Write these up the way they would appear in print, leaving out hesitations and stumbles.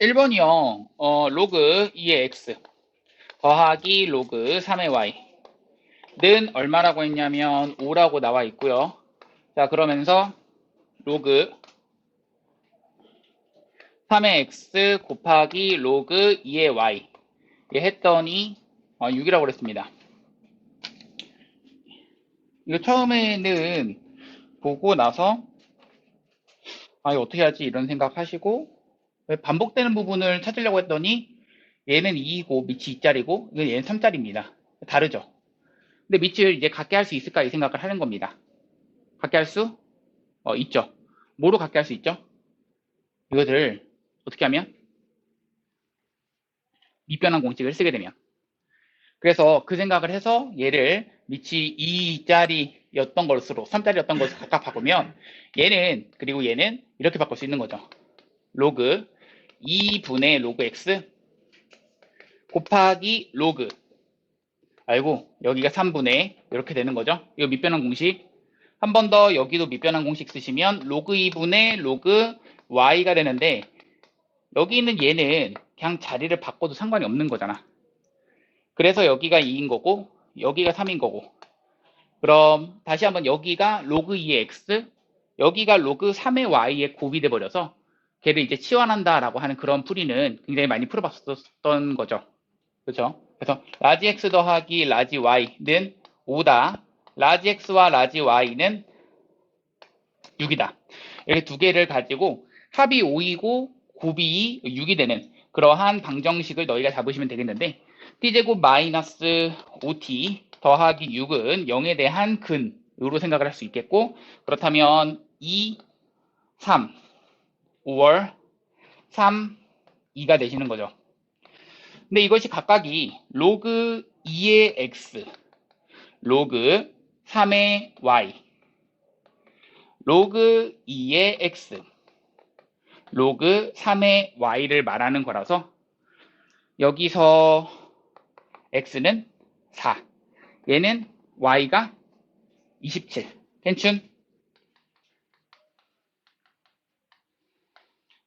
1번이요. 로그 2의 x 더하기 로그 3의 y는 얼마라고 했냐면 5라고 나와 있고요. 자, 그러면서 로그 3의 x 곱하기 로그 2의 y 했더니 6이라고 그랬습니다. 이거 처음에는 보고 나서 이거 어떻게 하지 이런 생각하시고 반복되는 부분을 찾으려고 했더니 얘는 2이고 밑이 2짜리고 이건 얘는 3짜리입니다. 다르죠? 근데 밑을 이제 같게 할 수 있을까 이 생각을 하는 겁니다. 같게 할 수 있죠. 뭐로 같게 할 수 있죠? 이것을 어떻게 하면? 밑변환 공식을 쓰게 되면. 그래서 그 생각을 해서 얘를 밑이 2짜리였던 것으로 3짜리였던 것으로 각각 바꾸면 얘는 그리고 얘는 이렇게 바꿀 수 있는 거죠. 로그 2분의 로그 x 곱하기 로그 알고 여기가 3분의 이렇게 되는 거죠. 이거 밑변환 공식 한 번 더 여기도 밑변환 공식 쓰시면 로그 2분의 로그 y가 되는데 여기 있는 얘는 그냥 자리를 바꿔도 상관이 없는 거잖아. 그래서 여기가 2인 거고 여기가 3인 거고 그럼 다시 한번 여기가 로그 2의 x 여기가 로그 3의 y에 곱이 돼 버려서 걔를 이제 치환한다라고 하는 그런 풀이는 굉장히 많이 풀어봤었던 거죠. 그렇죠? 그래서 라지 x 더하기 라지 y는 5다. 라지 x와 라지 y는 6이다. 이렇게 두 개를 가지고 합이 5이고 곱이 6이 되는 그러한 방정식을 너희가 잡으시면 되겠는데 t제곱 마이너스 5t 더하기 6은 0에 대한 근으로 생각을 할 수 있겠고 그렇다면 2, 3, 5월 3, 2가 되시는 거죠. 근데 이것이 각각이 로그 2의 x, 로그 3의 y, 로그 2의 x, 로그 3의 y를 말하는 거라서 여기서 x는 4, 얘는 y가 27. 괜춘?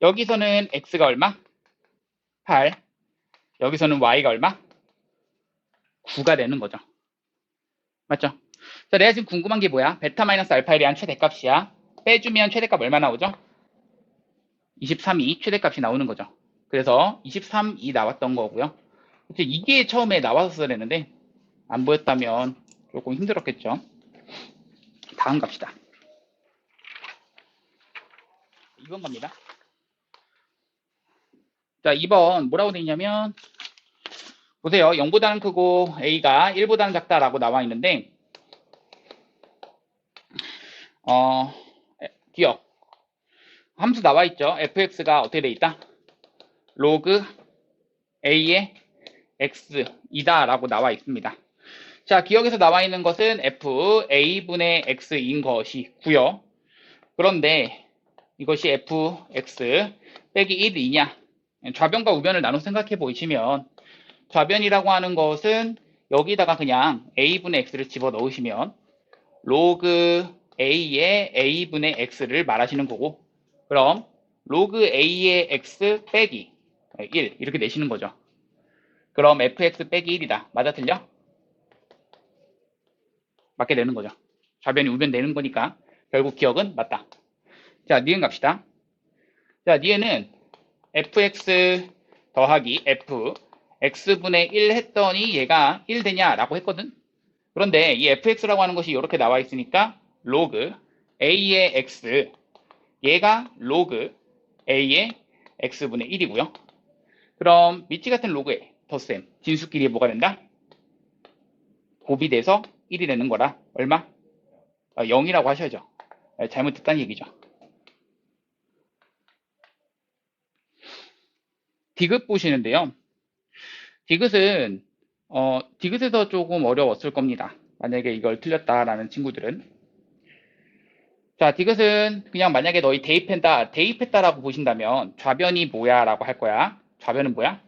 여기서는 x가 얼마? 8. 여기서는 y가 얼마? 9가 되는 거죠. 맞죠? 자, 내가 지금 궁금한 게 뭐야? 베타 마이너스 알파에 대한 최대값이야. 빼주면 최대값 얼마 나오죠? 23이 최대값이 나오는 거죠. 그래서 23이 나왔던 거고요. 이게 처음에 나왔었어야 했는데 안 보였다면 조금 힘들었겠죠. 다음 갑시다. 2번 갑니다. 자, 2번 뭐라고 되어 있냐면 보세요. 0보다는 크고 a가 1보다는 작다라고 나와 있는데 기억 함수 나와 있죠. fx가 어떻게 돼 있다? 로그 a의 x이다 라고 나와 있습니다. 자, 기억에서 나와 있는 것은 fa분의 x인 것이고요. 그런데 이것이 fx 빼기 1이냐? 좌변과 우변을 나눠 생각해 보시면 좌변이라고 하는 것은 여기다가 그냥 a분의 x를 집어 넣으시면 로그 a의 a분의 x를 말하시는 거고 그럼 로그 a의 x 빼기 1 이렇게 내시는 거죠. 그럼 fx 빼기 1이다. 맞아 틀려? 맞게 되는 거죠. 좌변이 우변 되는 거니까 결국 기억은 맞다. 자, 니은 갑시다. 자, 니은은 fx 더하기 f x분의 1 했더니 얘가 1 되냐라고 했거든. 그런데 이 fx라고 하는 것이 이렇게 나와 있으니까 로그 a의 x 얘가 로그 a의 x분의 1이고요. 그럼 밑이 같은 로그의 덧셈 진수끼리 뭐가 된다? 곱이 돼서 1이 되는 거라 얼마? 0이라고 하셔야죠. 잘못했다는 얘기죠. 디귿 보시는데요. 디귿은 디귿에서 조금 어려웠을 겁니다. 만약에 이걸 틀렸다라는 친구들은 자, 디귿은 그냥 만약에 너희 대입했다라고 보신다면 좌변이 뭐야 라고 할 거야. 좌변은 뭐야?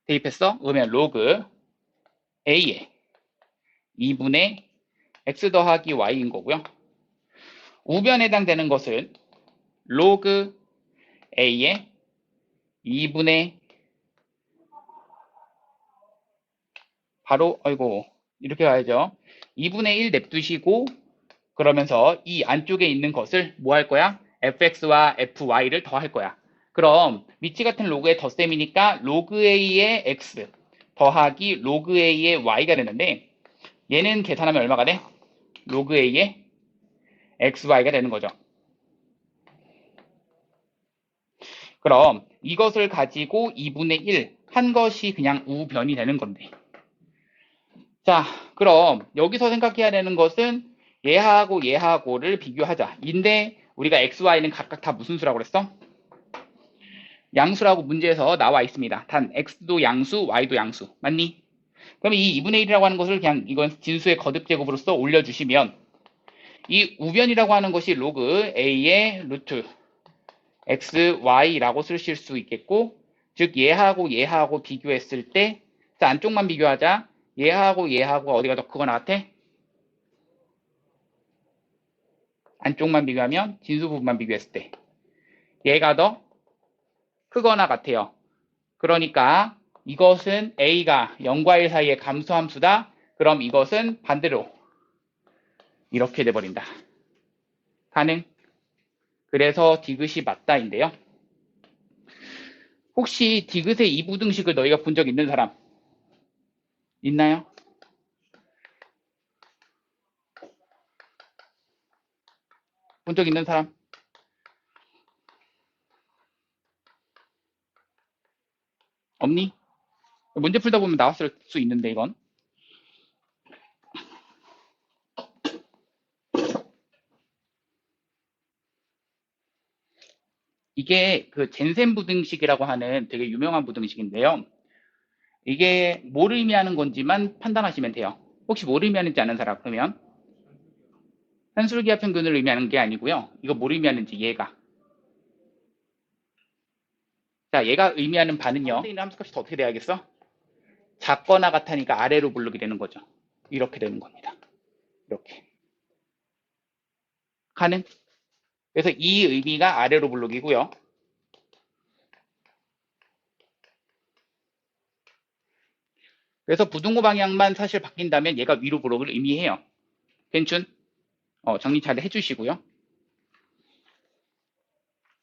대입했어? 그러면 로그 a에 2분의 x 더하기 y인 거고요. 우변에 해당되는 것은 로그 A의 2분의 바로 아이고 이렇게 가야죠. 2분의 1 냅두시고 그러면서 이 안쪽에 있는 것을 뭐 할 거야? fx와 fy를 더할 거야. 그럼 위치 같은 로그의 덧셈이니까 로그 a의 x 더하기 로그 a의 y가 되는데 얘는 계산하면 얼마가 돼? 로그 a의 xy가 되는 거죠. 그럼 이것을 가지고 2분의 1 한 것이 그냥 우변이 되는 건데. 자, 그럼 여기서 생각해야 되는 것은 얘하고 얘하고를 비교하자. 인데 우리가 x, y는 각각 다 무슨 수라고 그랬어? 양수라고 문제에서 나와 있습니다. 단 x도 양수, y도 양수. 맞니? 그럼 이 2분의 1이라고 하는 것을 그냥 이건 진수의 거듭 제곱으로서 올려주시면 이 우변이라고 하는 것이 로그 a의 루트 x, y라고 쓰실 수 있겠고 즉 얘하고 얘하고 비교했을 때 자, 안쪽만 비교하자. 얘하고 얘하고 어디가 더 크거나 같아? 안쪽만 비교하면 진수 부분만 비교했을 때 얘가 더 크거나 같아요. 그러니까 이것은 a가 0과 1 사이의 감소함수다. 그럼 이것은 반대로 이렇게 돼버린다. 가능? 그래서 디귿이 맞다인데요. 혹시 디귿의 이부등식을 너희가 본 적 있는 사람 있나요? 본 적 있는 사람? 없니? 문제 풀다 보면 나왔을 수 있는데 이건 이게 그 젠센 부등식이라고 하는 되게 유명한 부등식인데요. 이게 뭘 의미하는 건지만 판단하시면 돼요. 혹시 뭘 의미하는지 아는 사람 그러면 산술기하 평균을 의미하는 게 아니고요. 이거 뭘 의미하는지 얘가 자 얘가 의미하는 바는요. 가운데 있는 함수값이 더 어떻게 돼야겠어? 작거나 같으니까 아래로 부르게 되는 거죠. 이렇게 되는 겁니다. 이렇게 가능? 그래서 이 의미가 아래로 부르기고요. 그래서 부등호 방향만 사실 바뀐다면 얘가 위로 부르기를 의미해요. 괜춘? 정리 잘 해주시고요.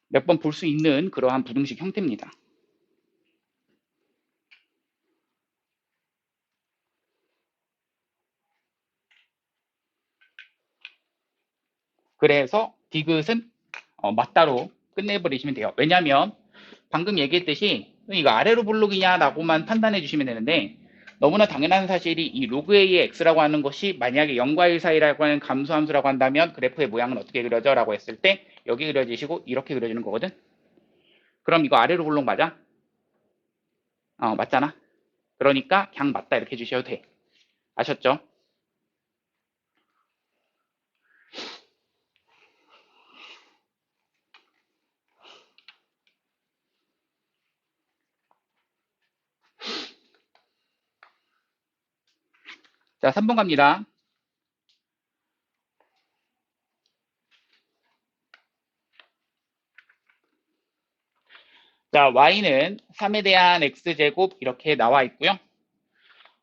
몇 번 볼 수 있는 그러한 부등식 형태입니다. 그래서 디귿은 맞다로 끝내버리시면 돼요. 왜냐하면 방금 얘기했듯이 이거 아래로 블록이냐라고만 판단해 주시면 되는데 너무나 당연한 사실이 이 로그 A의 X라고 하는 것이 만약에 0과 1 사이라고 하는 감소함수라고 한다면 그래프의 모양은 어떻게 그려져? 라고 했을 때 여기 그려지시고 이렇게 그려지는 거거든. 그럼 이거 아래로 블록 맞아? 맞잖아. 그러니까 그냥 맞다 이렇게 해주셔도 돼. 아셨죠? 자, 3번 갑니다. 자, y는 3에 대한 x제곱 이렇게 나와 있고요.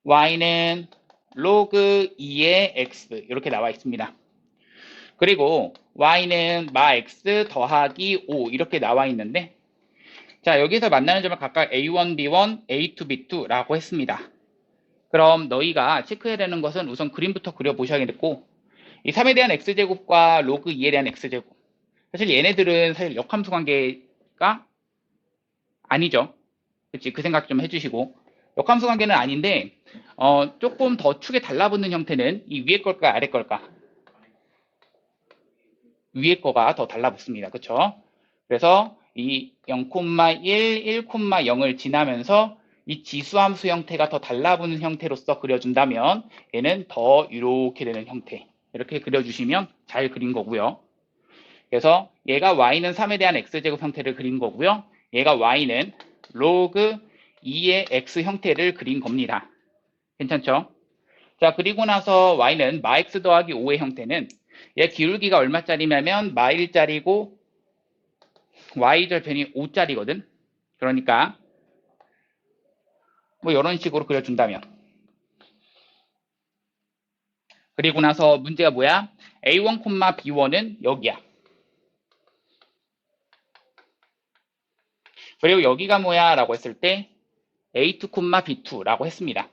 y는 로그 2의 x 이렇게 나와 있습니다. 그리고 y는 마 x 더하기 5 이렇게 나와 있는데 자 여기서 만나는 점을 각각 a1, b1, a2, b2라고 했습니다. 그럼 너희가 체크해야 되는 것은 우선 그림부터 그려보셔야겠고 이 3에 대한 x제곱과 로그 2에 대한 x제곱 사실 얘네들은 사실 역함수 관계가 아니죠. 그치? 그 생각 좀 해주시고 역함수 관계는 아닌데 조금 더 축에 달라붙는 형태는 이 위에 걸까 아래 걸까? 위에 거가 더 달라붙습니다. 그쵸? 그래서 이 0,1, 1,0을 지나면서 이 지수함수 형태가 더 달라붙는 형태로서 그려준다면 얘는 더 이렇게 되는 형태 이렇게 그려주시면 잘 그린 거고요. 그래서 얘가 y는 3에 대한 x제곱 형태를 그린 거고요. 얘가 y는 로그 2의 x 형태를 그린 겁니다. 괜찮죠? 자 그리고 나서 y는 마x 더하기 5의 형태는 얘 기울기가 얼마짜리냐면 마 1짜리고 y절편이 5짜리거든. 그러니까 뭐 이런 식으로 그려준다면. 그리고 나서 문제가 뭐야? a1, b1은 여기야. 그리고 여기가 뭐야? 라고 했을 때 a2, b2라고 했습니다.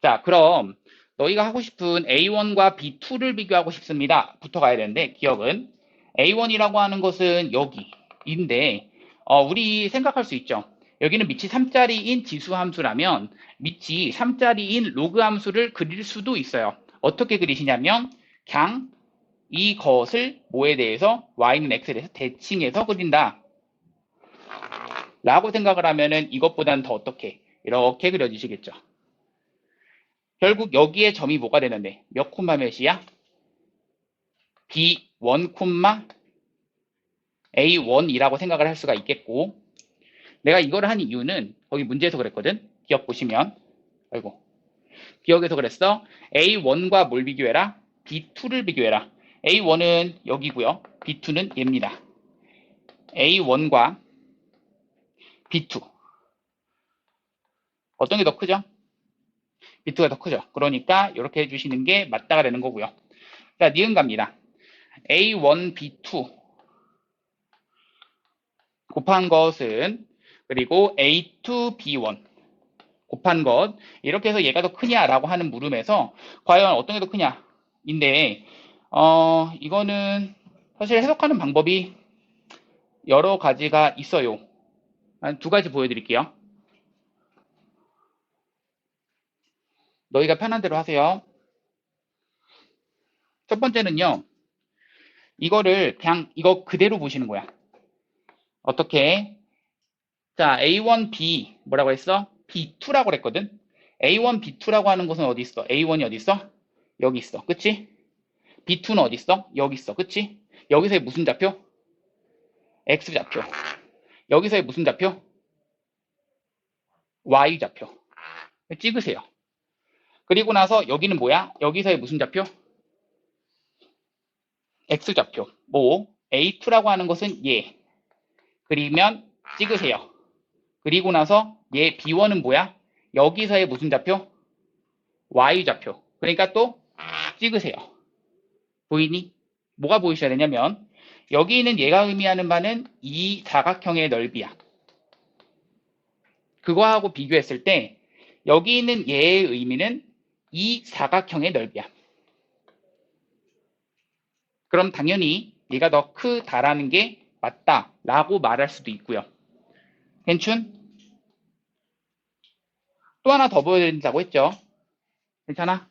자, 그럼 너희가 하고 싶은 A1과 B2를 비교하고 싶습니다. 부터 가야 되는데 기억은 A1이라고 하는 것은 여기인데 우리 생각할 수 있죠. 여기는 밑이 3짜리인 지수 함수라면 밑이 3짜리인 로그 함수를 그릴 수도 있어요. 어떻게 그리시냐면 그냥 이것을 뭐에 대해서 y는 x에 대해서 대칭해서 그린다. 라고 생각을 하면은 이것보다는 더 어떻게 이렇게 그려주시겠죠. 결국 여기에 점이 뭐가 되는데 몇 콤마 몇이야? B1, A1이라고 생각을 할 수가 있겠고 내가 이걸 한 이유는 거기 문제에서 그랬거든. 기억 보시면 아이고 기억에서 그랬어. A1과 뭘 비교해라? B2를 비교해라. A1은 여기고요. B2는 얘입니다. A1과 B2 어떤 게 더 크죠? B2가 더 크죠. 그러니까 이렇게 해주시는 게 맞다가 되는 거고요. 자, 니은 갑니다. A1, B2 곱한 것은 그리고 A2, B1 곱한 것 이렇게 해서 얘가 더 크냐라고 하는 물음에서 과연 어떤 게 더 크냐 인데 이거는 사실 해석하는 방법이 여러 가지가 있어요. 한 두 가지 보여드릴게요. 너희가 편한 대로 하세요. 첫 번째는요. 이거를 그냥 이거 그대로 보시는 거야. 어떻게? 자, A1, B 뭐라고 했어? B2라고 그랬거든. A1, B2라고 하는 것은 어디 있어? A1이 어디 있어? 여기 있어. 그치? B2는 어디 있어? 여기 있어. 그치? 여기서의 무슨 좌표? X좌표. 여기서의 무슨 좌표? Y좌표. 찍으세요. 그리고 나서 여기는 뭐야? 여기서의 무슨 좌표? X좌표. 뭐 A2라고 하는 것은 얘. 그리면 찍으세요. 그리고 나서 얘 B1은 뭐야? 여기서의 무슨 좌표? Y좌표. 그러니까 또 찍으세요. 보이니? 뭐가 보이셔야 되냐면 여기 있는 얘가 의미하는 바는 이 사각형의 넓이야. 그거하고 비교했을 때 여기 있는 얘의 의미는 이 사각형의 넓이야. 그럼 당연히 얘가 더 크다라는 게 맞다라고 말할 수도 있고요. 괜춘? 또 하나 더 보여드린다고 했죠? 괜찮아?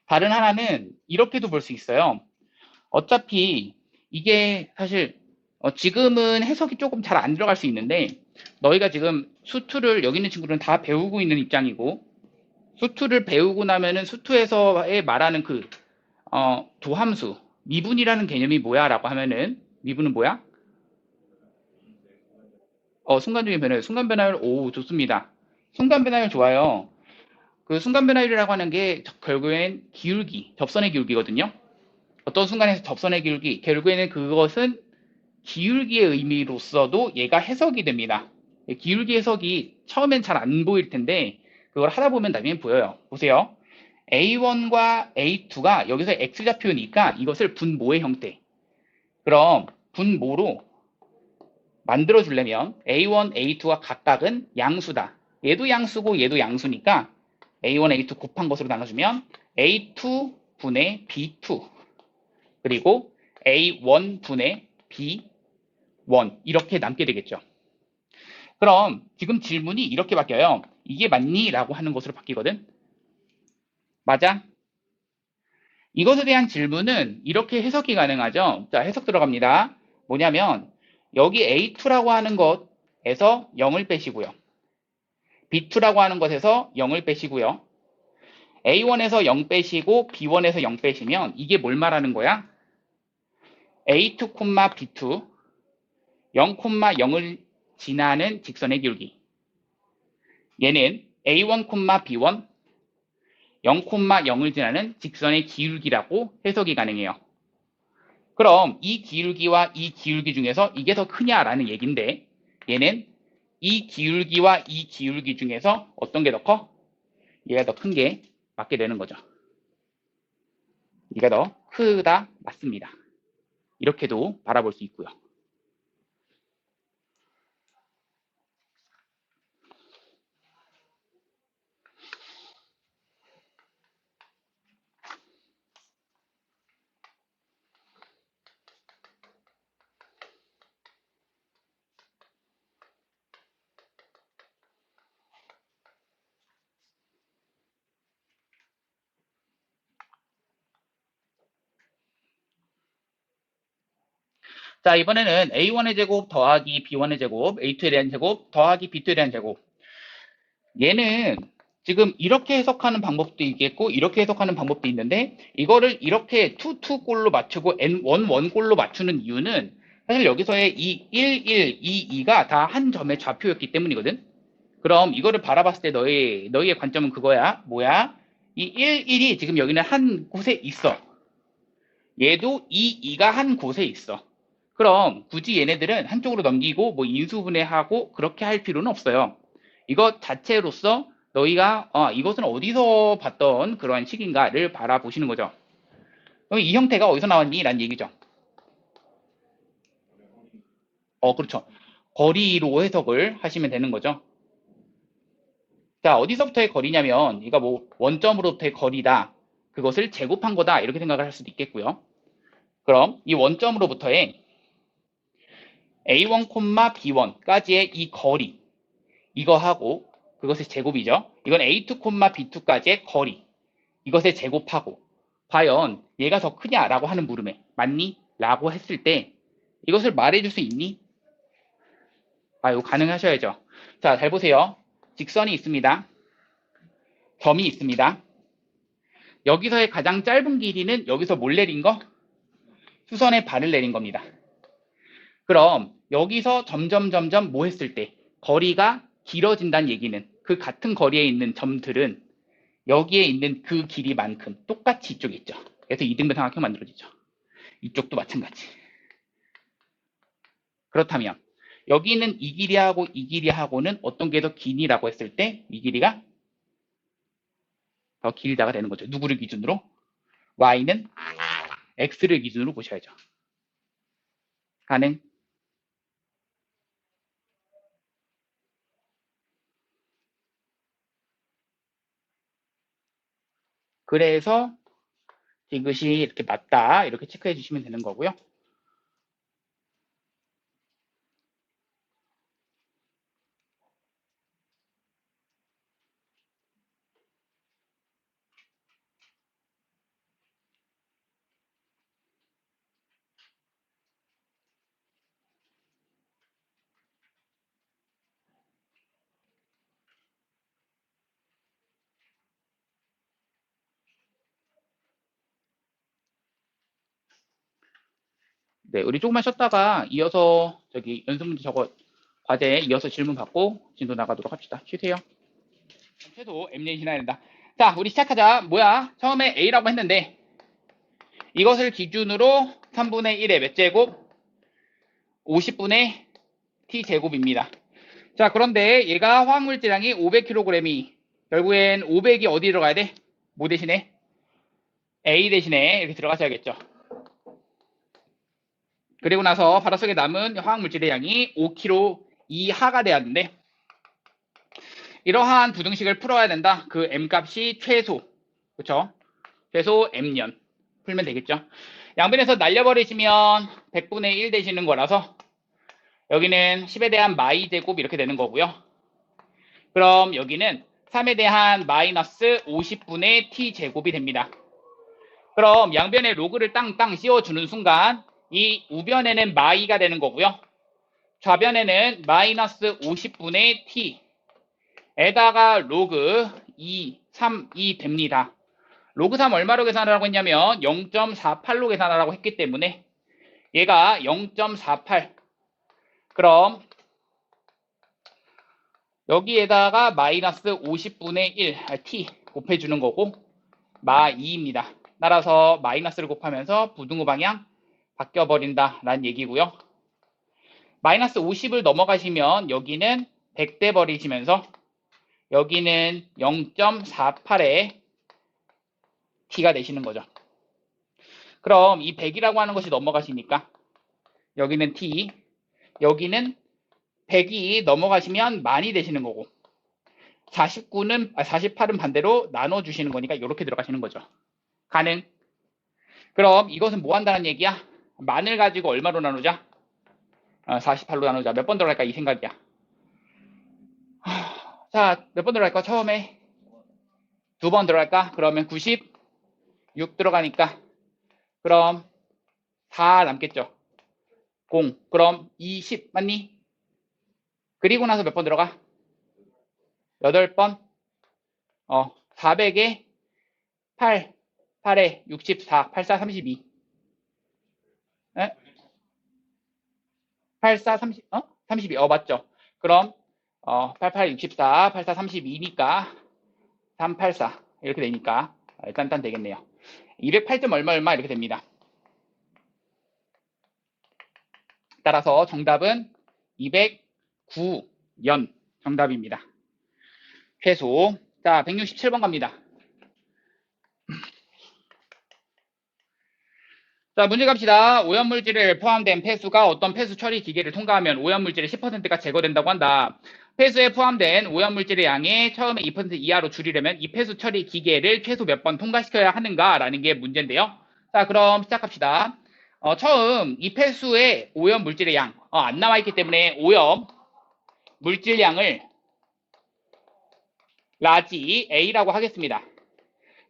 다른 하나는 이렇게도 볼 수 있어요. 어차피 이게 사실 지금은 해석이 조금 잘 안 들어갈 수 있는데 너희가 지금 수투를 여기 있는 친구들은 다 배우고 있는 입장이고 수투를 배우고 나면은 수투에서의 말하는 그 도함수 미분이라는 개념이 뭐야 라고 하면은 미분은 뭐야? 순간적인 변화율 순간 변화율 오 좋습니다. 순간 변화율 좋아요. 그 순간 변화율이라고 하는 게 결국엔 기울기 접선의 기울기거든요. 어떤 순간에서 접선의 기울기 결국에는 그것은 기울기의 의미로서도 얘가 해석이 됩니다. 기울기 해석이 처음엔 잘 안 보일 텐데 그걸 하다 보면 나중에 보여요. 보세요. A1과 A2가 여기서 X좌표니까 이것을 분모의 형태. 그럼 분모로 만들어 주려면 A1, A2가 각각은 양수다. 얘도 양수고 얘도 양수니까 A1, A2 곱한 것으로 나눠주면 A2 분의 B2 그리고 A1 분의 B1 이렇게 남게 되겠죠. 그럼 지금 질문이 이렇게 바뀌어요. 이게 맞니? 라고 하는 것으로 바뀌거든. 맞아? 이것에 대한 질문은 이렇게 해석이 가능하죠. 자, 해석 들어갑니다. 뭐냐면 여기 A2라고 하는 것에서 0을 빼시고요. B2라고 하는 것에서 0을 빼시고요. A1에서 0 빼시고 B1에서 0 빼시면 이게 뭘 말하는 거야? A2, B2 0, 0을 지나는 직선의 기울기. 얘는 A1, B1 0,0을 지나는 직선의 기울기라고 해석이 가능해요. 그럼 이 기울기와 이 기울기 중에서 이게 더 크냐라는 얘기인데 얘는 이 기울기와 이 기울기 중에서 어떤 게 더 커? 얘가 더 큰 게 맞게 되는 거죠. 얘가 더 크다 맞습니다. 이렇게도 바라볼 수 있고요. 자, 이번에는 A1의 제곱 더하기 B1의 제곱, A2에 대한 제곱 더하기 B2에 대한 제곱. 얘는 지금 이렇게 해석하는 방법도 있겠고 이렇게 해석하는 방법도 있는데 이거를 이렇게 2, 2 꼴로 맞추고 N, 1, 1 꼴로 맞추는 이유는 사실 여기서의 이 1, 1, 2, 2가 다 한 점의 좌표였기 때문이거든. 그럼 이거를 바라봤을 때 너희의 관점은 그거야. 뭐야? 이 1, 1이 지금 여기는 한 곳에 있어. 얘도 2, 2가 한 곳에 있어. 그럼 굳이 얘네들은 한쪽으로 넘기고 뭐 인수분해하고 그렇게 할 필요는 없어요. 이것 자체로서 너희가 이것은 어디서 봤던 그러한 식인가를 바라보시는 거죠. 그럼 이 형태가 어디서 나왔니? 라는 얘기죠. 그렇죠. 거리로 해석을 하시면 되는 거죠. 자, 어디서부터의 거리냐면 이거 뭐 원점으로부터의 거리다. 그것을 제곱한 거다. 이렇게 생각을 할 수도 있겠고요. 그럼 이 원점으로부터의 A1, B1까지의 이 거리 이거 하고 그것의 제곱이죠. 이건 A2, B2까지의 거리 이것의 제곱하고 과연 얘가 더 크냐라고 하는 물음에 맞니? 라고 했을 때 이것을 말해줄 수 있니? 이거 가능하셔야죠. 자, 잘 보세요. 직선이 있습니다. 점이 있습니다. 여기서의 가장 짧은 길이는 여기서 뭘 내린 거? 수선의 발을 내린 겁니다. 그럼 여기서 점점 뭐 했을 때 거리가 길어진다는 얘기는 그 같은 거리에 있는 점들은 여기에 있는 그 길이만큼 똑같이 이쪽에 있죠. 그래서 이등변 삼각형 만들어지죠. 이쪽도 마찬가지. 그렇다면 여기 있는 이 길이하고 이 길이하고는 어떤 게 더 기니라고 했을 때 이 길이가 더 길다가 되는 거죠. 누구를 기준으로? y는 x를 기준으로 보셔야죠. 가능? 그래서 이것이 이렇게 맞다 이렇게 체크해 주시면 되는 거고요. 네, 우리 조금만 쉬었다가 이어서 저기 연습문제 저거 과제 이어서 질문 받고 진도 나가도록 합시다. 쉬세요. 최소 M넷이 나야 된다. 자, 우리 시작하자. 뭐야? 처음에 A라고 했는데 이것을 기준으로 3분의 1의 몇 제곱? 50분의 T제곱입니다. 자, 그런데 얘가 화학물질량이 500kg이 결국엔 500이 어디 들어가야 돼? 뭐 대신에? A 대신에 이렇게 들어가셔야겠죠. 그리고 나서 바닷속에 남은 화학물질의 양이 5kg 이하가 돼야 하는데 이러한 부등식을 풀어야 된다. 그 M값이 최소. 그쵸? 최소 M년. 풀면 되겠죠? 양변에서 날려버리시면 100분의 1 되시는 거라서 여기는 10에 대한 마이 제곱 이렇게 되는 거고요. 그럼 여기는 3에 대한 마이너스 50분의 t 제곱이 됩니다. 그럼 양변에 로그를 땅땅 씌워주는 순간 이 우변에는 마이가 되는 거고요. 좌변에는 마이너스 50분의 t에다가 로그 2, 3, 2 됩니다. 로그 3 얼마로 계산하라고 했냐면 0.48로 계산하라고 했기 때문에 얘가 0.48. 그럼 여기에다가 마이너스 50분의 1 t 곱해주는 거고 마 2입니다. 따라서 마이너스를 곱하면서 부등호 방향 바뀌어버린다 라는 얘기고요. 마이너스 50을 넘어가시면 여기는 100 돼버리시면서 여기는 0.48의 t가 되시는 거죠. 그럼 이 100이라고 하는 것이 넘어가시니까 여기는 t, 여기는 100이 넘어가시면 만이 되시는 거고 48은 반대로 나눠주시는 거니까 이렇게 들어가시는 거죠. 가능. 그럼 이것은 뭐 한다는 얘기야? 만을 가지고 얼마로 나누자? 48로 나누자. 몇 번 들어갈까? 이 생각이야. 자, 몇 번 들어갈까? 처음에 2번 들어갈까? 그러면 96 들어가니까 그럼 4 남겠죠. 0. 그럼 20 맞니? 그리고 나서 몇 번 들어가? 8번. 400에 8, 8에 64, 84, 32. 에? 84, 30, 32. 맞죠? 그럼 88, 64, 84, 32니까 384 이렇게 되니까 일단 되겠네요. 208점 얼마 이렇게 됩니다. 따라서 정답은 209연 정답입니다. 최소. 자, 167번 갑니다. 자, 문제 갑시다. 오염물질을 포함된 폐수가 어떤 폐수 처리 기계를 통과하면 오염물질의 10%가 제거된다고 한다. 폐수에 포함된 오염물질의 양의 처음에 2% 이하로 줄이려면 이 폐수 처리 기계를 최소 몇 번 통과시켜야 하는가라는 게 문제인데요. 자, 그럼 시작합시다. 처음 이 폐수의 오염물질의 양, 안 나와 있기 때문에 오염 물질량을 라지 A라고 하겠습니다.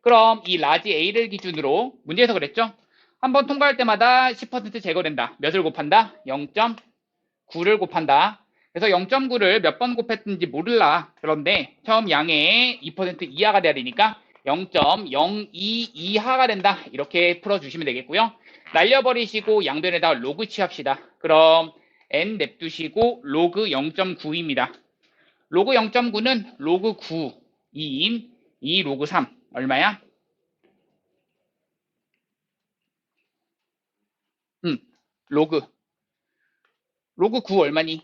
그럼 이 라지 A를 기준으로 문제에서 그랬죠? 한번 통과할 때마다 10% 제거된다. 몇을 곱한다? 0.9를 곱한다. 그래서 0.9를 몇 번 곱했는지 몰라. 그런데 처음 양의 2% 이하가 돼야 되니까 0.02 이하가 된다. 이렇게 풀어주시면 되겠고요. 날려버리시고 양변에다 로그 취합시다. 그럼 n 냅두시고 로그 0.9입니다. 로그 0.9는 로그 9, 2인 2 로그 3. 얼마야? 로그. 로그 9 얼마니?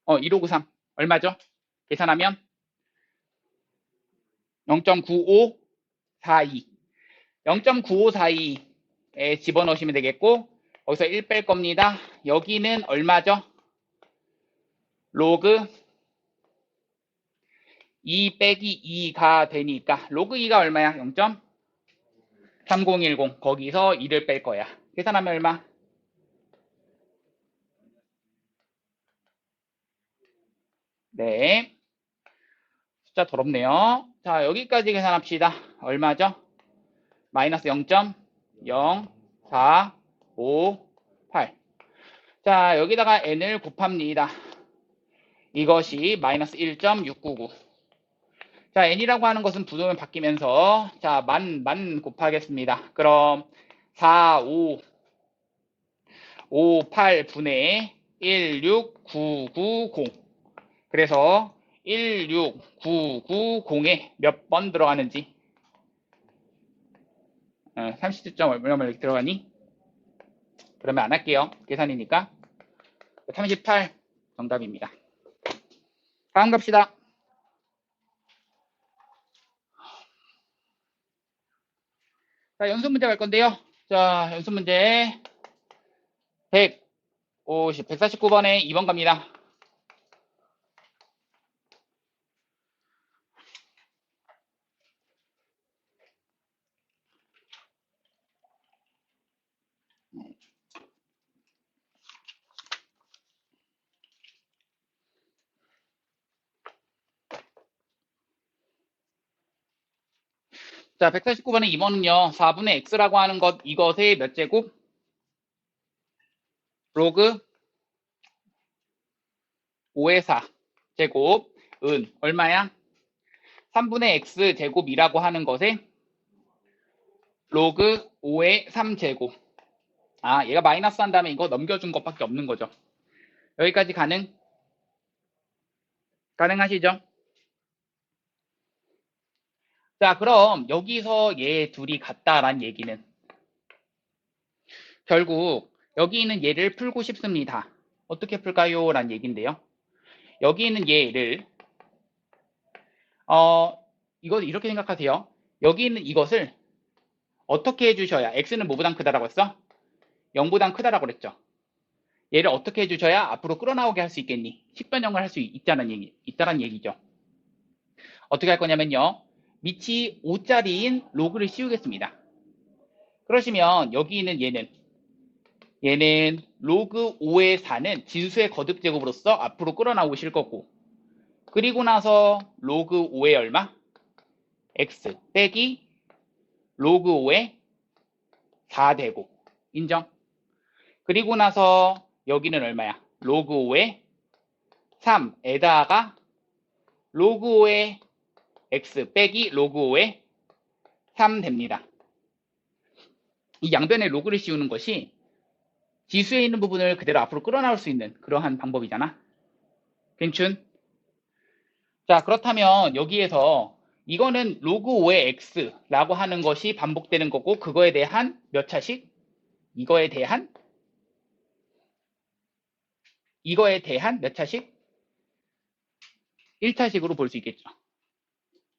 2로그 3. 얼마죠? 계산하면 0.9542. 0.9542에 집어넣으시면 되겠고, 거기서 1 뺄 겁니다. 여기는 얼마죠? 로그 2 빼기 2가 되니까, 로그 2가 얼마야? 0.3010. 거기서 2를 뺄 거야. 계산하면 얼마? 네. 숫자 더럽네요. 자, 여기까지 계산합시다. 얼마죠? 마이너스 0.0458. 자, 여기다가 n을 곱합니다. 이것이 마이너스 1.699. 자, n이라고 하는 것은 부동면 바뀌면서 자, 만 곱하겠습니다. 그럼 4, 5, 5, 8분의 16990. 그래서 16990에 몇 번 들어가는지 30점 얼마 이렇게 들어가니? 그러면 안 할게요. 계산이니까 38 정답입니다. 다음 갑시다. 자, 연습 문제 갈 건데요. 자, 연습 문제 149번에 2번 갑니다. 자, 149번의 2번은요, 4분의 x라고 하는 것, 이것의 몇 제곱? 로그 5의 4 제곱은 얼마야? 3분의 x 제곱이라고 하는 것에 로그 5의 3 제곱. 얘가 마이너스 한 다음에 이거 넘겨준 것밖에 없는 거죠. 여기까지 가능하시죠? 자, 그럼 여기서 얘 둘이 같다란 얘기는 결국 여기 있는 얘를 풀고 싶습니다. 어떻게 풀까요? 란 얘기인데요. 여기 있는 얘를 이거 이렇게 생각하세요. 여기 있는 이것을 어떻게 해주셔야 x는 뭐보단 크다라고 했어? 0보단 크다라고 그랬죠. 얘를 어떻게 해주셔야 앞으로 끌어나오게 할 수 있겠니? 식변형을 할 수 있다는 얘기죠. 어떻게 할 거냐면요. 밑이 5짜리인 로그를 씌우겠습니다. 그러시면 여기 있는 얘는 로그 5의 4는 진수의 거듭 제곱으로서 앞으로 끌어나오실 거고, 그리고 나서 로그 5의 얼마? x 빼기 로그 5의 4되고 인정? 그리고 나서 여기는 얼마야? 로그 5의 3에다가 로그 5의 x 빼기 로그 5의 3 됩니다. 이 양변에 로그를 씌우는 것이 지수에 있는 부분을 그대로 앞으로 끌어나올 수 있는 그러한 방법이잖아. 괜춘? 자, 그렇다면 여기에서 이거는 로그 5의 x라고 하는 것이 반복되는 거고, 그거에 대한 몇 차식? 이거에 대한 몇 차식? 1차식으로 볼 수 있겠죠.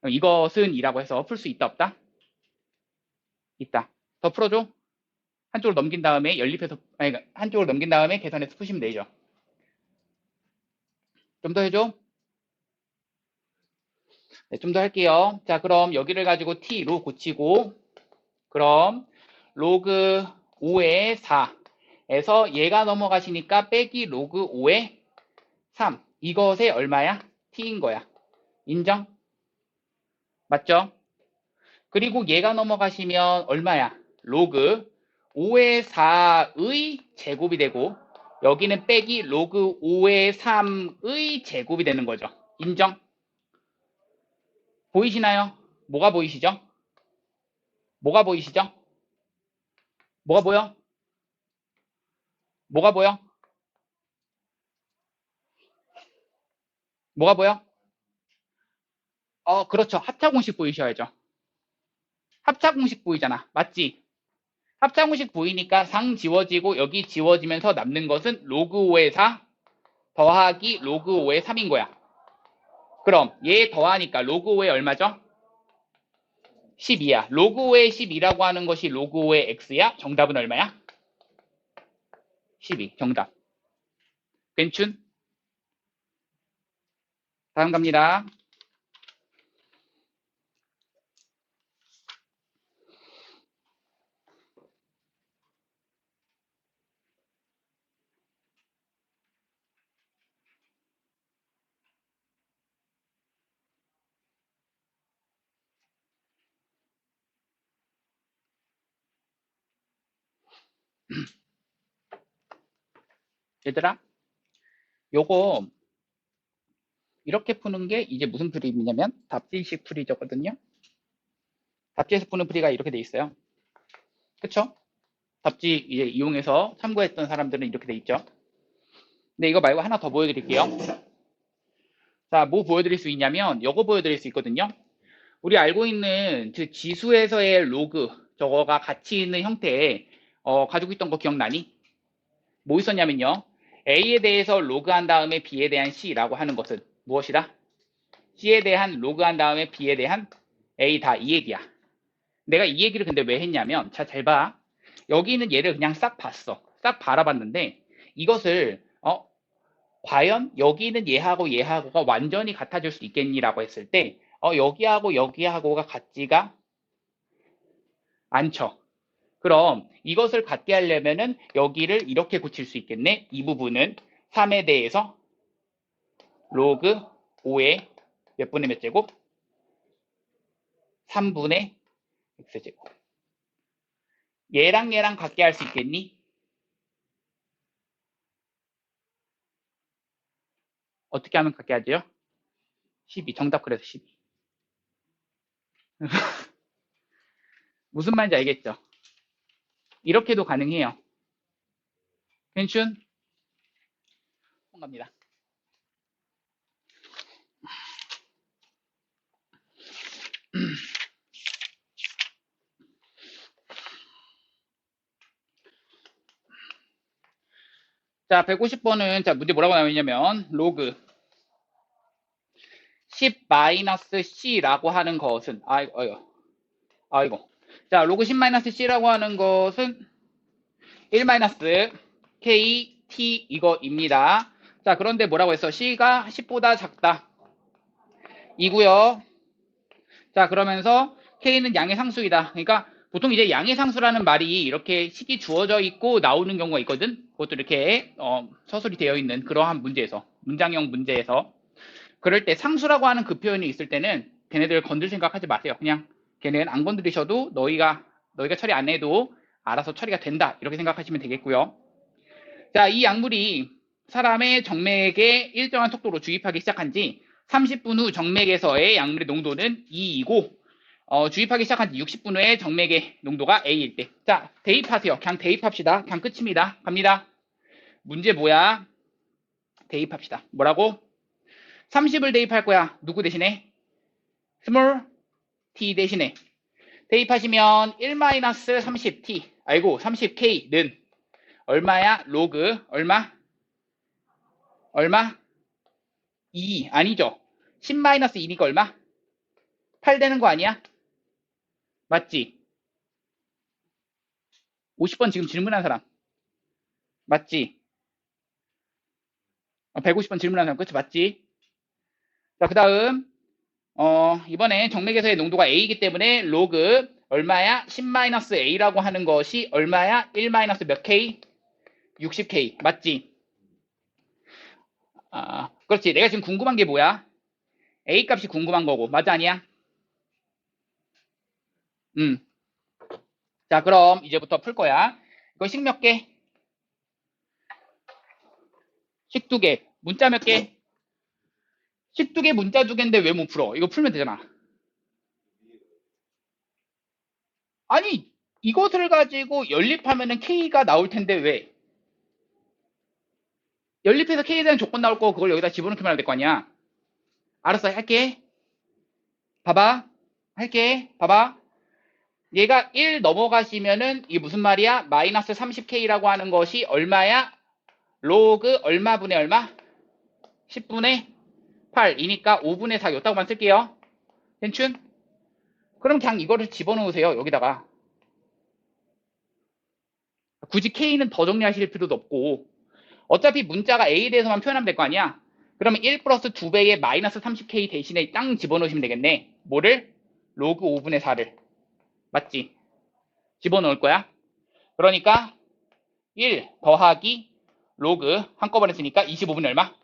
이것은 이라고 해서 풀 수 있다 없다? 있다. 더 풀어줘. 한쪽으로 넘긴 다음에 한쪽으로 넘긴 다음에 계산해서 푸시면 되죠. 좀 더 해줘. 네, 좀 더 할게요. 자, 그럼 여기를 가지고 t로 고치고, 그럼 로그 5의 4에서 얘가 넘어가시니까 빼기 로그 5의 3. 이것의 얼마야? t인 거야. 인정? 맞죠? 그리고 얘가 넘어가시면 얼마야? 로그 5의 4의 제곱이 되고, 여기는 빼기 로그 5의 3의 제곱이 되는 거죠. 인정? 보이시나요? 뭐가 보이시죠? 뭐가 보이시죠? 뭐가 보여? 뭐가 보여? 뭐가 보여? 그렇죠. 합차 공식 보이셔야죠. 합차 공식 보이잖아. 맞지? 합차 공식 보이니까 상 지워지고 여기 지워지면서 남는 것은 로그 5의 4 더하기 로그 5의 3인 거야. 그럼 얘 더하니까 로그 5의 얼마죠? 12야. 로그 5의 12라고 하는 것이 로그 5의 x야? 정답은 얼마야? 12. 정답. 괜춘? 다음 갑니다. 얘들아, 요거 이렇게 푸는 게 이제 무슨 풀이냐면 답지식 풀이거든요. 답지에서 푸는 풀이가 이렇게 돼 있어요. 그쵸? 답지 이제 이용해서 참고했던 사람들은 이렇게 돼 있죠. 근데 이거 말고 하나 더 보여드릴게요. 자, 뭐 보여드릴 수 있냐면 요거 보여드릴 수 있거든요. 우리 알고 있는 그 지수에서의 로그 저거가 같이 있는 형태에 가지고 있던 거 기억나니? 뭐 있었냐면요. A에 대해서 로그한 다음에 B에 대한 C라고 하는 것은 무엇이다? C에 대한 로그한 다음에 B에 대한 A다 이 얘기야. 내가 이 얘기를 근데 왜 했냐면 자, 잘 봐. 여기 있는 얘를 그냥 싹 봤어. 싹 바라봤는데 이것을 과연 여기 있는 얘하고 얘하고가 완전히 같아질 수 있겠니라고 했을 때 여기하고 여기하고가 같지가 않죠. 그럼 이것을 같게 하려면은 여기를 이렇게 고칠 수 있겠네. 이 부분은 3에 대해서 로그 5의 몇 분의 몇 제곱? 3분의 x제곱. 얘랑 얘랑 같게 할 수 있겠니? 어떻게 하면 같게 하죠? 12. 정답 그래서 12. 무슨 말인지 알겠죠? 이렇게도 가능해요. 괜춘? 갑니다. 자, 150번은 자, 문제 뭐라고 나오냐면 로그 10-c라고 하는 것은 아이고. 자, 로그 10-c라고 하는 것은 1-k t 이거입니다. 자, 그런데 뭐라고 했어? c가 10보다 작다. 이고요. 자, 그러면서 k는 양의 상수이다. 그러니까 보통 이제 양의 상수라는 말이 이렇게 식이 주어져 있고 나오는 경우가 있거든. 그것도 이렇게 서술이 되어 있는 그러한 문제에서, 문장형 문제에서. 그럴 때 상수라고 하는 그 표현이 있을 때는 걔네들 건들 생각하지 마세요. 그냥 걔네는 안 건드리셔도 너희가 처리 안 해도 알아서 처리가 된다. 이렇게 생각하시면 되겠고요. 자, 이 약물이 사람의 정맥에 일정한 속도로 주입하기 시작한 지 30분 후 정맥에서의 약물의 농도는 2이고 주입하기 시작한 지 60분 후에 정맥의 농도가 A일 때. 자, 대입하세요. 그냥 대입합시다. 그냥 끝입니다. 갑니다. 문제 뭐야? 대입합시다. 뭐라고? 30을 대입할 거야. 누구 대신에? small t 대신에. 대입하시면 1-30t. 아이고, 30k는 얼마야? 로그 얼마? 2 아니죠? 10-2니까 얼마? 8 되는 거 아니야? 맞지? 50번 지금 질문한 사람 맞지? 150번 질문한 사람 그치? 맞지? 자, 그 다음 이번에 정맥에서의 농도가 A이기 때문에 로그 얼마야? 10-A라고 하는 것이 얼마야? 1- 몇 K? 60K 맞지? 그렇지. 내가 지금 궁금한 게 뭐야? A 값이 궁금한 거고 맞아 아니야? 자, 그럼 이제부터 풀 거야. 이거 식 몇 개? 식 2개. 문자 몇 개? 식 2개 문자 2개인데 왜 못 풀어? 이거 풀면 되잖아. 아니, 이것을 가지고 연립하면은 K가 나올 텐데 왜? 연립해서 K에 대한 조건 나올 거 그걸 여기다 집어넣기만 하면 될 거 아니야. 알았어, 할게. 봐봐. 할게. 봐봐. 얘가 1 넘어가시면은 이게 무슨 말이야? 마이너스 30K라고 하는 것이 얼마야? 로그 얼마분의 얼마? 10분의 8이니까 5분의 4 요따고만 쓸게요. 괜춘? 그럼 그냥 이거를 집어넣으세요. 여기다가. 굳이 K는 더 정리하실 필요도 없고 어차피 문자가 A에 대해서만 표현하면 될 거 아니야. 그러면 1 플러스 2배의 마이너스 30K 대신에 땅 집어넣으시면 되겠네. 뭐를? 로그 5분의 4를. 맞지? 집어넣을 거야. 그러니까 1 더하기 로그 한꺼번에 쓰니까 25분의 얼마?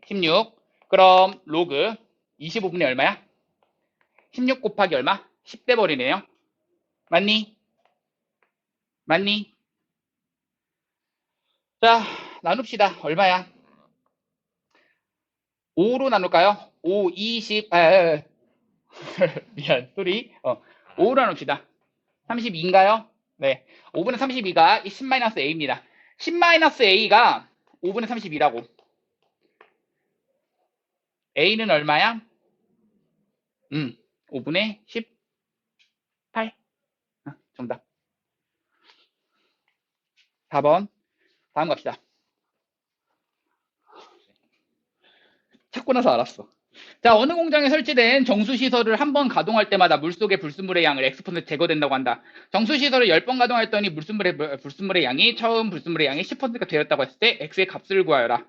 16. 그럼 로그 25분의 얼마야? 16 곱하기 얼마? 10대 버리네요. 맞니? 맞니? 자, 나눕시다. 얼마야? 5로 나눌까요? 5, 20, 미안, 소리. 5로 나눕시다. 32인가요? 네. 5분의 32가 10-A입니다. 10-A가 5분의 32라고. A는 얼마야? 5분의 18. 정답. 4번. 다음 갑시다. 찾고 나서 알았어. 자, 어느 공장에 설치된 정수시설을 한 번 가동할 때마다 물속의 불순물의 양을 X% 제거된다고 한다. 정수시설을 10번 가동했더니 불순물의 양이 처음 불순물의 양이 10%가 되었다고 했을 때 X의 값을 구하여라.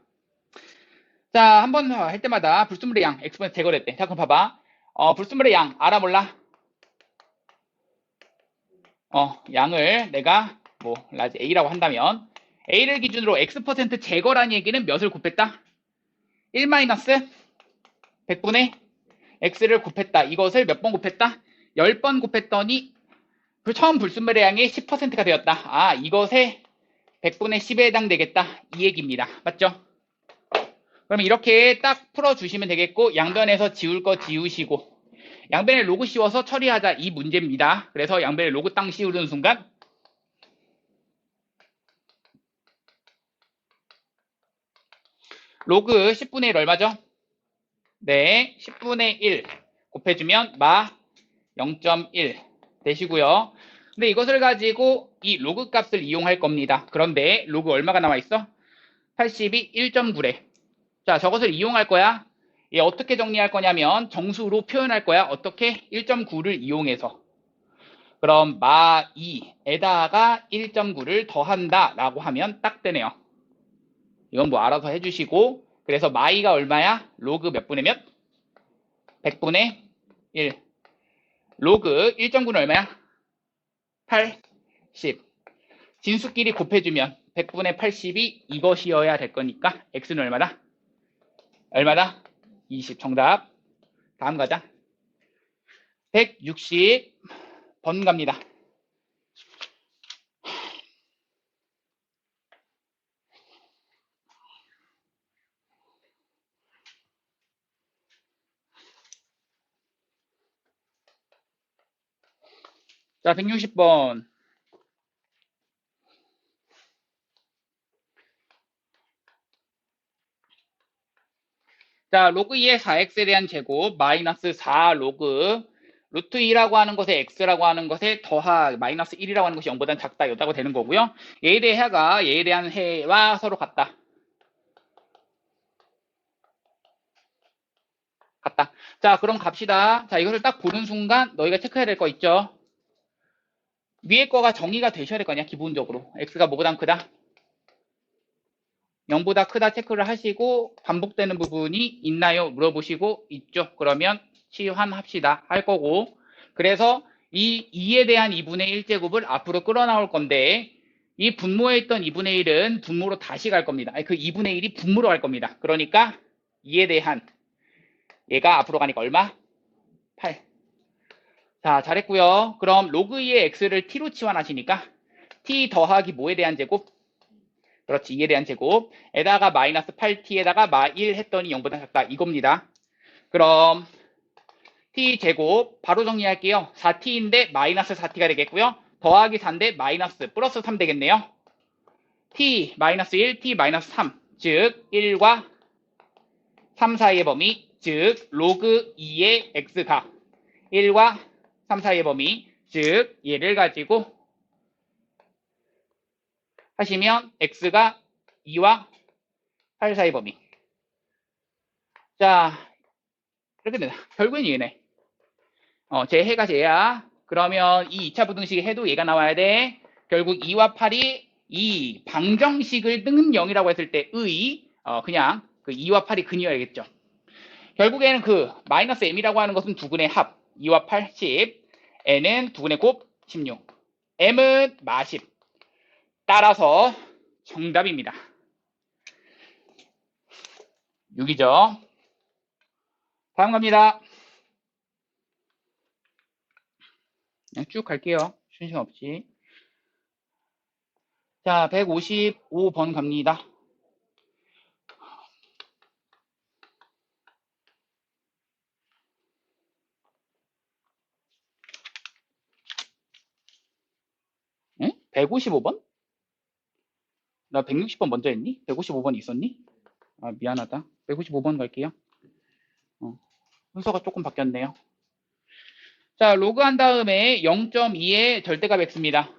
자, 한 번 할 때마다 불순물의 양 X% 제거됐대. 자, 그럼 봐봐. 불순물의 양 알아 몰라? 양을 내가 라지 A라고 한다면 A를 기준으로 X% 제거란 얘기는 몇을 곱했다? 1 마이너스 100분의 X를 곱했다. 이것을 몇 번 곱했다? 10번 곱했더니 처음 불순물의 양이 10%가 되었다. 이것에 100분의 10에 해당되겠다. 이 얘기입니다. 맞죠? 그러면 이렇게 딱 풀어주시면 되겠고 양변에서 지울 거 지우시고 양변에 로그 씌워서 처리하자 이 문제입니다. 그래서 양변에 로그 땅 씌우는 순간 로그 10분의 1 얼마죠? 네, 10분의 1 곱해주면 마 0.1 되시고요. 근데 이것을 가지고 이 로그 값을 이용할 겁니다. 그런데 로그 얼마가 나와 있어? 80이 1.9래. 자, 저것을 이용할 거야. 얘 어떻게 정리할 거냐면 정수로 표현할 거야. 어떻게? 1.9를 이용해서. 그럼 마 2에다가 1.9를 더한다 라고 하면 딱 되네요. 이건 뭐 알아서 해주시고, 그래서 마이가 얼마야? 로그 몇 분의 몇? 100분의 1. 로그 1.9는 얼마야? 80. 진수끼리 곱해주면 100분의 80이 이것이어야 될 거니까 x는 얼마다? 얼마다? 20. 정답. 다음 가자. 160번 갑니다. 자, 160번. 자, 로그 2의 4x에 대한 제곱 마이너스 4 로그 루트 2라고 하는 것에 x라고 하는 것에 더하 마이너스 1이라고 하는 것이 0보다 작다 이렇다고 되는 거고요. 얘에 대해 해가 얘에 대한 해와 서로 같다. 같다. 자, 그럼 갑시다. 자, 이것을 딱 보는 순간 너희가 체크해야 될 거 있죠? 위에 거가 정의가 되셔야 될 거 아니야, 기본적으로. x가 뭐보다 크다? 0보다 크다 체크를 하시고 반복되는 부분이 있나요? 물어보시고 있죠? 그러면 치환합시다. 할 거고. 그래서 이 2에 대한 2분의 1제곱을 앞으로 끌어나올 건데 이 분모에 있던 2분의 1은 분모로 다시 갈 겁니다. 아니, 그 2분의 1이 분모로 갈 겁니다. 그러니까 2에 대한 얘가 앞으로 가니까 얼마? 8. 자, 잘했고요. 그럼 로그 2의 x를 t로 치환하시니까 t 더하기 뭐에 대한 제곱? 그렇지, 2에 대한 제곱에다가 마이너스 8t에다가 마1 했더니 0보다 작다 이겁니다. 그럼 t제곱 바로 정리할게요. 4t인데 마이너스 4t가 되겠고요. 더하기 4인데 마이너스 플러스 3 되겠네요. t 마이너스 1, t 마이너스 3, 즉 1과 3 사이의 범위, 즉 로그 2의 x가 1과 3 사이의 범위, 즉 얘를 가지고 하시면 x가 2와 8 사이 범위. 자, 이렇게 된다. 결국엔 얘네. 제 해가 쟤야. 그러면 이 2차 부등식의 해도 얘가 나와야 돼. 결국 2와 8이 이 방정식을 는 0이라고 했을 때의 그냥 그 2와 8이 근이어야겠죠. 결국에는 그 마이너스 m이라고 하는 것은 두근의 합 2와 8, 10. n은 두근의 곱 16. m은 마10. 따라서 정답입니다. 6이죠. 다음 갑니다. 그냥 쭉 갈게요. 쉬는 시간 없이. 자, 155번 갑니다. 응? 155번? 나 160번 먼저 했니? 155번 있었니? 아, 미안하다. 155번 갈게요. 순서가 조금 바뀌었네요. 자, 로그 한 다음에 0.2의 절대값 x입니다.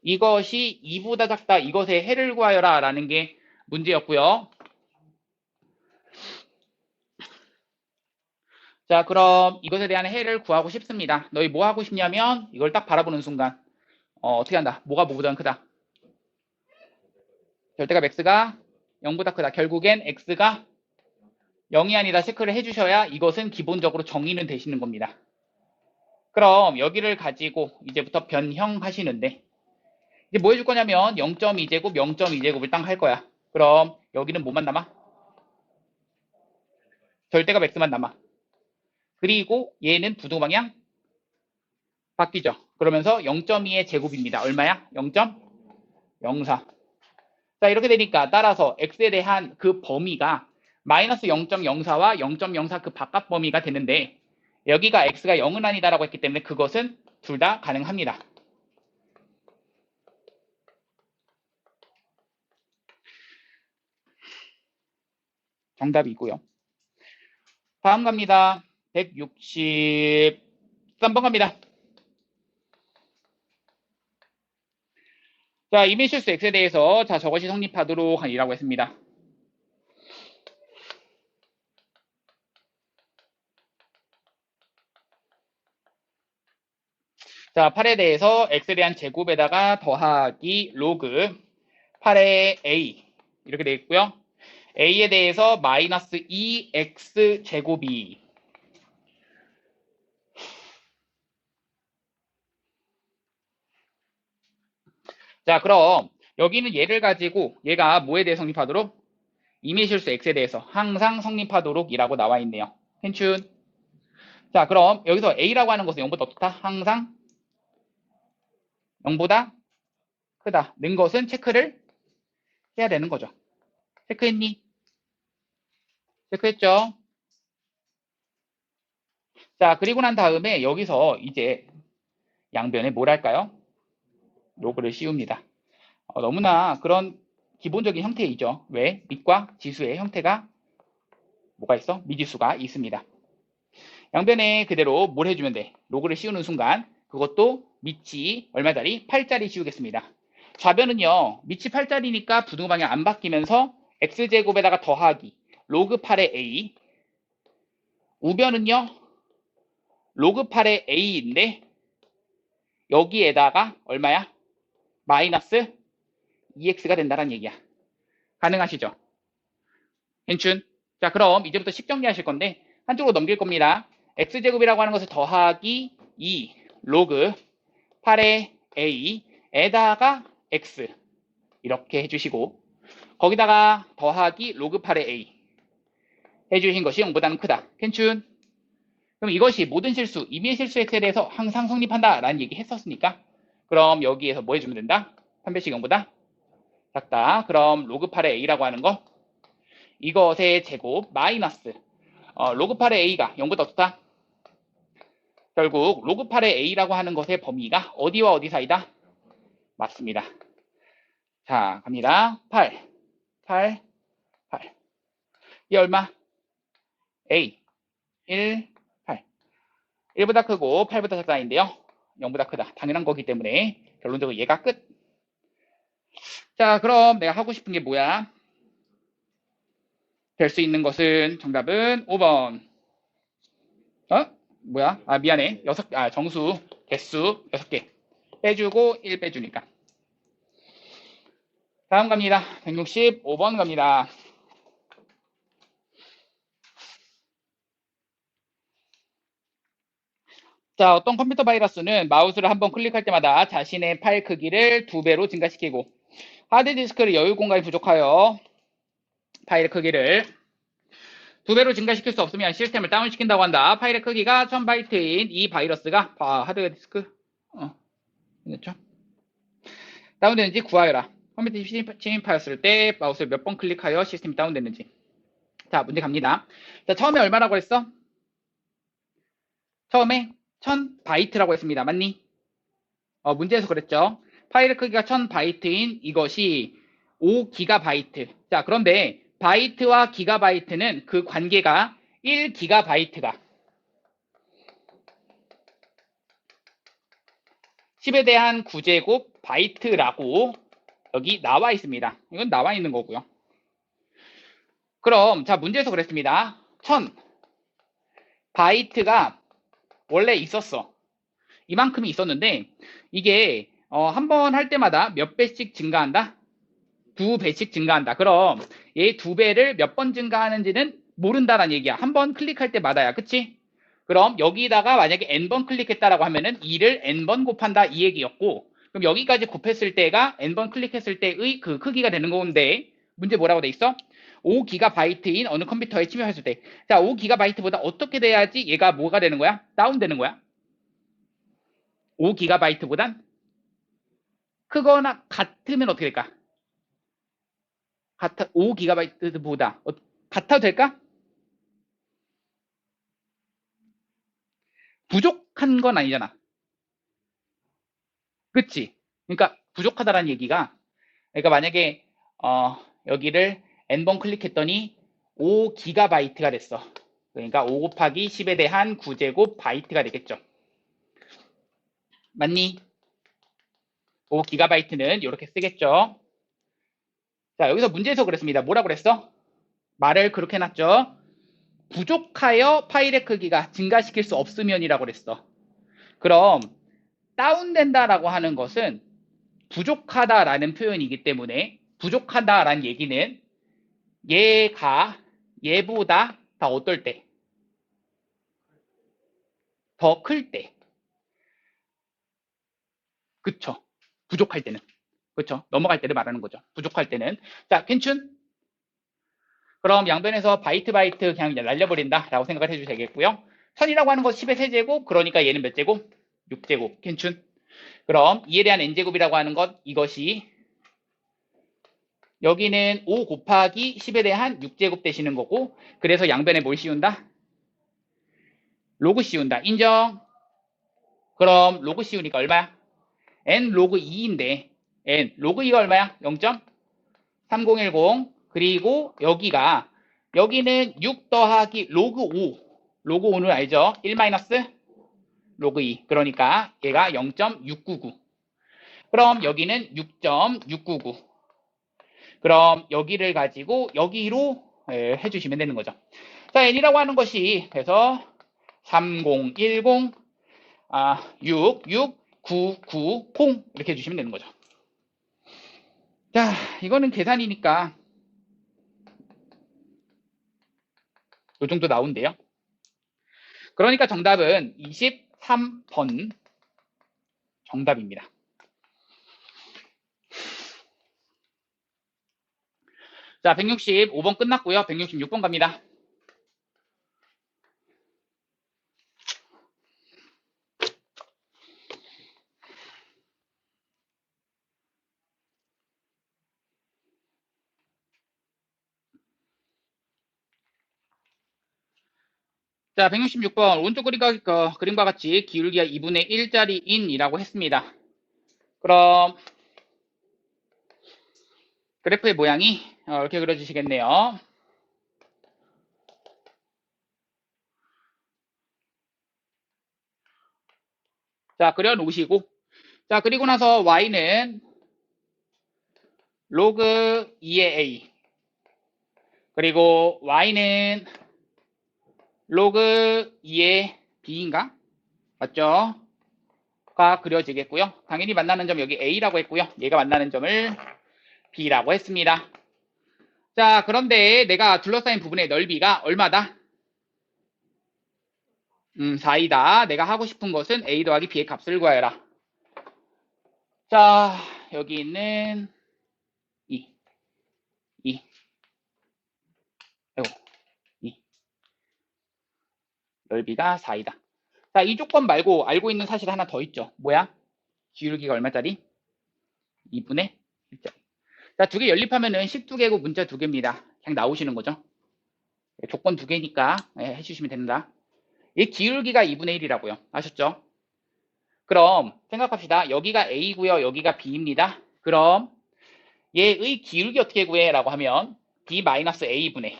이것이 2보다 작다. 이것의 해를 구하여라 라는 게 문제였고요. 자, 그럼 이것에 대한 해를 구하고 싶습니다. 너희 뭐 하고 싶냐면 이걸 딱 바라보는 순간 어떻게 한다? 뭐가 뭐보다 크다? 절대값 x가 0보다 크다. 결국엔 x가 0이 아니다 체크를 해주셔야 이것은 기본적으로 정의는 되시는 겁니다. 그럼 여기를 가지고 이제부터 변형하시는데 이제 뭐 해줄 거냐면 0.2제곱, 0.2제곱을 딱 할 거야. 그럼 여기는 뭐만 남아? 절대값 x만 남아. 그리고 얘는 부등방향 바뀌죠. 그러면서 0.2의 제곱입니다. 얼마야? 0.04. 자, 이렇게 되니까 따라서 x에 대한 그 범위가 마이너스 0.04와 0.04 그 바깥 범위가 되는데 여기가 x가 0은 아니다라고 했기 때문에 그것은 둘 다 가능합니다. 정답이고요. 다음 갑니다. 163번 갑니다. 자, 이메일 실수 X에 대해서 자, 저것이 성립하도록 이라고 했습니다. 자, 8에 대해서 X에 대한 제곱에다가 더하기 로그 8의 A 이렇게 되어 있고요. A에 대해서 마이너스 2X 제곱이 자, 그럼 여기는 얘를 가지고 얘가 뭐에 대해 성립하도록? 이메일 실수 X에 대해서 항상 성립하도록 이라고 나와 있네요. 괜춘. 자, 그럼 여기서 A라고 하는 것은 0보다 어떻다? 항상 0보다 크다. 는 것은 체크를 해야 되는 거죠. 체크했니? 체크했죠? 자, 그리고 난 다음에 여기서 이제 양변에 뭘 할까요? 로그를 씌웁니다. 너무나 그런 기본적인 형태이죠. 왜? 밑과 지수의 형태가 뭐가 있어? 미지수가 있습니다. 양변에 그대로 뭘 해주면 돼? 로그를 씌우는 순간 그것도 밑이 얼마짜리? 8짜리 씌우겠습니다. 좌변은요. 밑이 8짜리니까 부등호 방향 안 바뀌면서 x제곱에다가 더하기 로그 8의 a 우변은요. 로그 8의 a인데 여기에다가 얼마야? 마이너스 2x가 된다는 얘기야. 가능하시죠? 괜춘? 자, 그럼 이제부터 식정리하실 건데 한쪽으로 넘길 겁니다. x제곱이라고 하는 것을 더하기 2 로그 8의 a에다가 x 이렇게 해주시고 거기다가 더하기 로그 8의 a 해주신 것이 0보다는 크다. 괜춘? 그럼 이것이 모든 실수, 임의의 실수 x에 대해서 항상 성립한다 라는 얘기 했었으니까 그럼 여기에서 뭐 해주면 된다? 3배씩 0보다 작다. 그럼 로그 8의 a라고 하는 거 이것의 제곱 마이너스 로그 8의 a가 0보다 어떻다? 결국 로그 8의 a라고 하는 것의 범위가 어디와 어디 사이다? 맞습니다. 자, 갑니다. 8, 8, 8. 이 얼마? a 1, 8. 1보다 크고 8보다 작다인데요. 0보다 크다. 당연한 거기 때문에 결론적으로 얘가 끝. 자, 그럼 내가 하고 싶은 게 뭐야? 될 수 있는 것은 정답은 5번. 뭐야? 미안해. 정수, 개수 6개. 빼주고 1 빼주니까. 다음 갑니다. 165번 갑니다. 자, 어떤 컴퓨터 바이러스는 마우스를 한번 클릭할 때마다 자신의 파일 크기를 2배로 증가시키고 하드디스크의 여유 공간이 부족하여 파일 크기를 2배로 증가시킬 수 없으면 시스템을 다운시킨다고 한다. 파일의 크기가 1000바이트인 이 바이러스가 하드디스크 됐죠? 다운되는지 구하여라. 컴퓨터 침입하였을 때 마우스를 몇 번 클릭하여 시스템이 다운됐는지. 자, 문제 갑니다. 자, 처음에 얼마라고 했어? 처음에 1000바이트라고 했습니다. 맞니? 문제에서 그랬죠. 파일의 크기가 1000바이트인 이것이 5기가바이트. 자, 그런데 바이트와 기가바이트는 그 관계가 1기가바이트가 10에 대한 9제곱 바이트라고 여기 나와 있습니다. 이건 나와 있는 거고요. 그럼 자, 문제에서 그랬습니다. 1000 바이트가 원래 있었어. 이만큼이 있었는데 이게 한 번 할 때마다 몇 배씩 증가한다? 2배씩 증가한다. 그럼 얘 2배를 몇 번 증가하는지는 모른다라는 얘기야. 한 번 클릭할 때마다야. 그치? 그럼 여기다가 만약에 n번 클릭했다라고 하면은 2를 n번 곱한다 이 얘기였고 그럼 여기까지 곱했을 때가 n번 클릭했을 때의 그 크기가 되는 건데 문제 뭐라고 돼 있어? 5기가바이트인 어느 컴퓨터에 침입했을 때 자, 5기가바이트보다 어떻게 돼야지 얘가 뭐가 되는 거야? 다운되는 거야? 5기가바이트보단 크거나 같으면 어떻게 될까? 5기가바이트보다 같아도 될까? 부족한 건 아니잖아. 그치? 그러니까 부족하다라는 얘기가 그러니까 만약에 여기를 n번 클릭했더니 5기가바이트가 됐어. 그러니까 5 곱하기 10에 대한 9제곱 바이트가 되겠죠. 맞니? 그 기가바이트는 이렇게 쓰겠죠. 자, 여기서 문제에서 그랬습니다. 뭐라고 그랬어? 말을 그렇게 해놨죠. 부족하여 파일의 크기가 증가시킬 수 없으면이라고 그랬어. 그럼 다운된다라고 하는 것은 부족하다라는 표현이기 때문에 부족하다라는 얘기는 얘가 얘보다 더 어떨 때? 더 클 때. 그쵸? 부족할 때는. 그쵸? 넘어갈 때를 말하는 거죠. 부족할 때는. 자, 괜춘? 그럼 양변에서 바이트 바이트 그냥 날려버린다 라고 생각을 해주셔도 되겠고요. 선이라고 하는 것 10의 세제곱, 그러니까 얘는 몇 제곱? 6제곱. 괜춘? 그럼 2에 대한 n제곱이라고 하는 것, 이것이 여기는 5 곱하기 10에 대한 6제곱 되시는 거고, 그래서 양변에 뭘 씌운다? 로그 씌운다. 인정? 그럼 로그 씌우니까 얼마야? n 로그 2인데 n 로그 2가 얼마야? 0.3010. 그리고 여기는 6 더하기 로그 5. 로그 5는 알죠? 1 마이너스 로그 2. 그러니까 얘가 0.699. 그럼 여기는 6.699. 그럼 여기를 가지고 여기로 해주시면 되는 거죠. 자, n이라고 하는 것이 그래서 3010 6, 6, 9, 9, 0 이렇게 해주시면 되는 거죠. 자, 이거는 계산이니까 이 정도 나온대요. 그러니까 정답은 23번 정답입니다. 자, 165번 끝났고요. 166번 갑니다. 자, 166번 오른쪽 그림과 같이 기울기가 2분의 1짜리인이라고 했습니다. 그럼 그래프의 모양이 이렇게 그려주시겠네요. 자, 그려놓으시고 자, 그리고 나서 y는 로그 2의 a 그리고 y는 로그 2의 b인가? 맞죠? 가 그려지겠고요. 당연히 만나는 점 여기 a라고 했고요. 얘가 만나는 점을 b라고 했습니다. 자, 그런데 내가 둘러싸인 부분의 넓이가 얼마다? 4이다. 내가 하고 싶은 것은 a 더하기 b의 값을 구하여라. 자, 여기 있는 2 아이고, 2 넓이가 4이다. 자, 이 조건 말고 알고 있는 사실 하나 더 있죠. 뭐야? 기울기가 얼마짜리? 2분의 1짜리. 자, 두 개 연립하면은 12개고 문자 2개입니다. 그냥 나오시는 거죠. 조건 2개니까 해주시면 된다. 이 기울기가 2분의 1이라고요. 아셨죠? 그럼 생각합시다. 여기가 A고요. 여기가 B입니다. 그럼 얘의 기울기 어떻게 구해? 라고 하면 B-A분의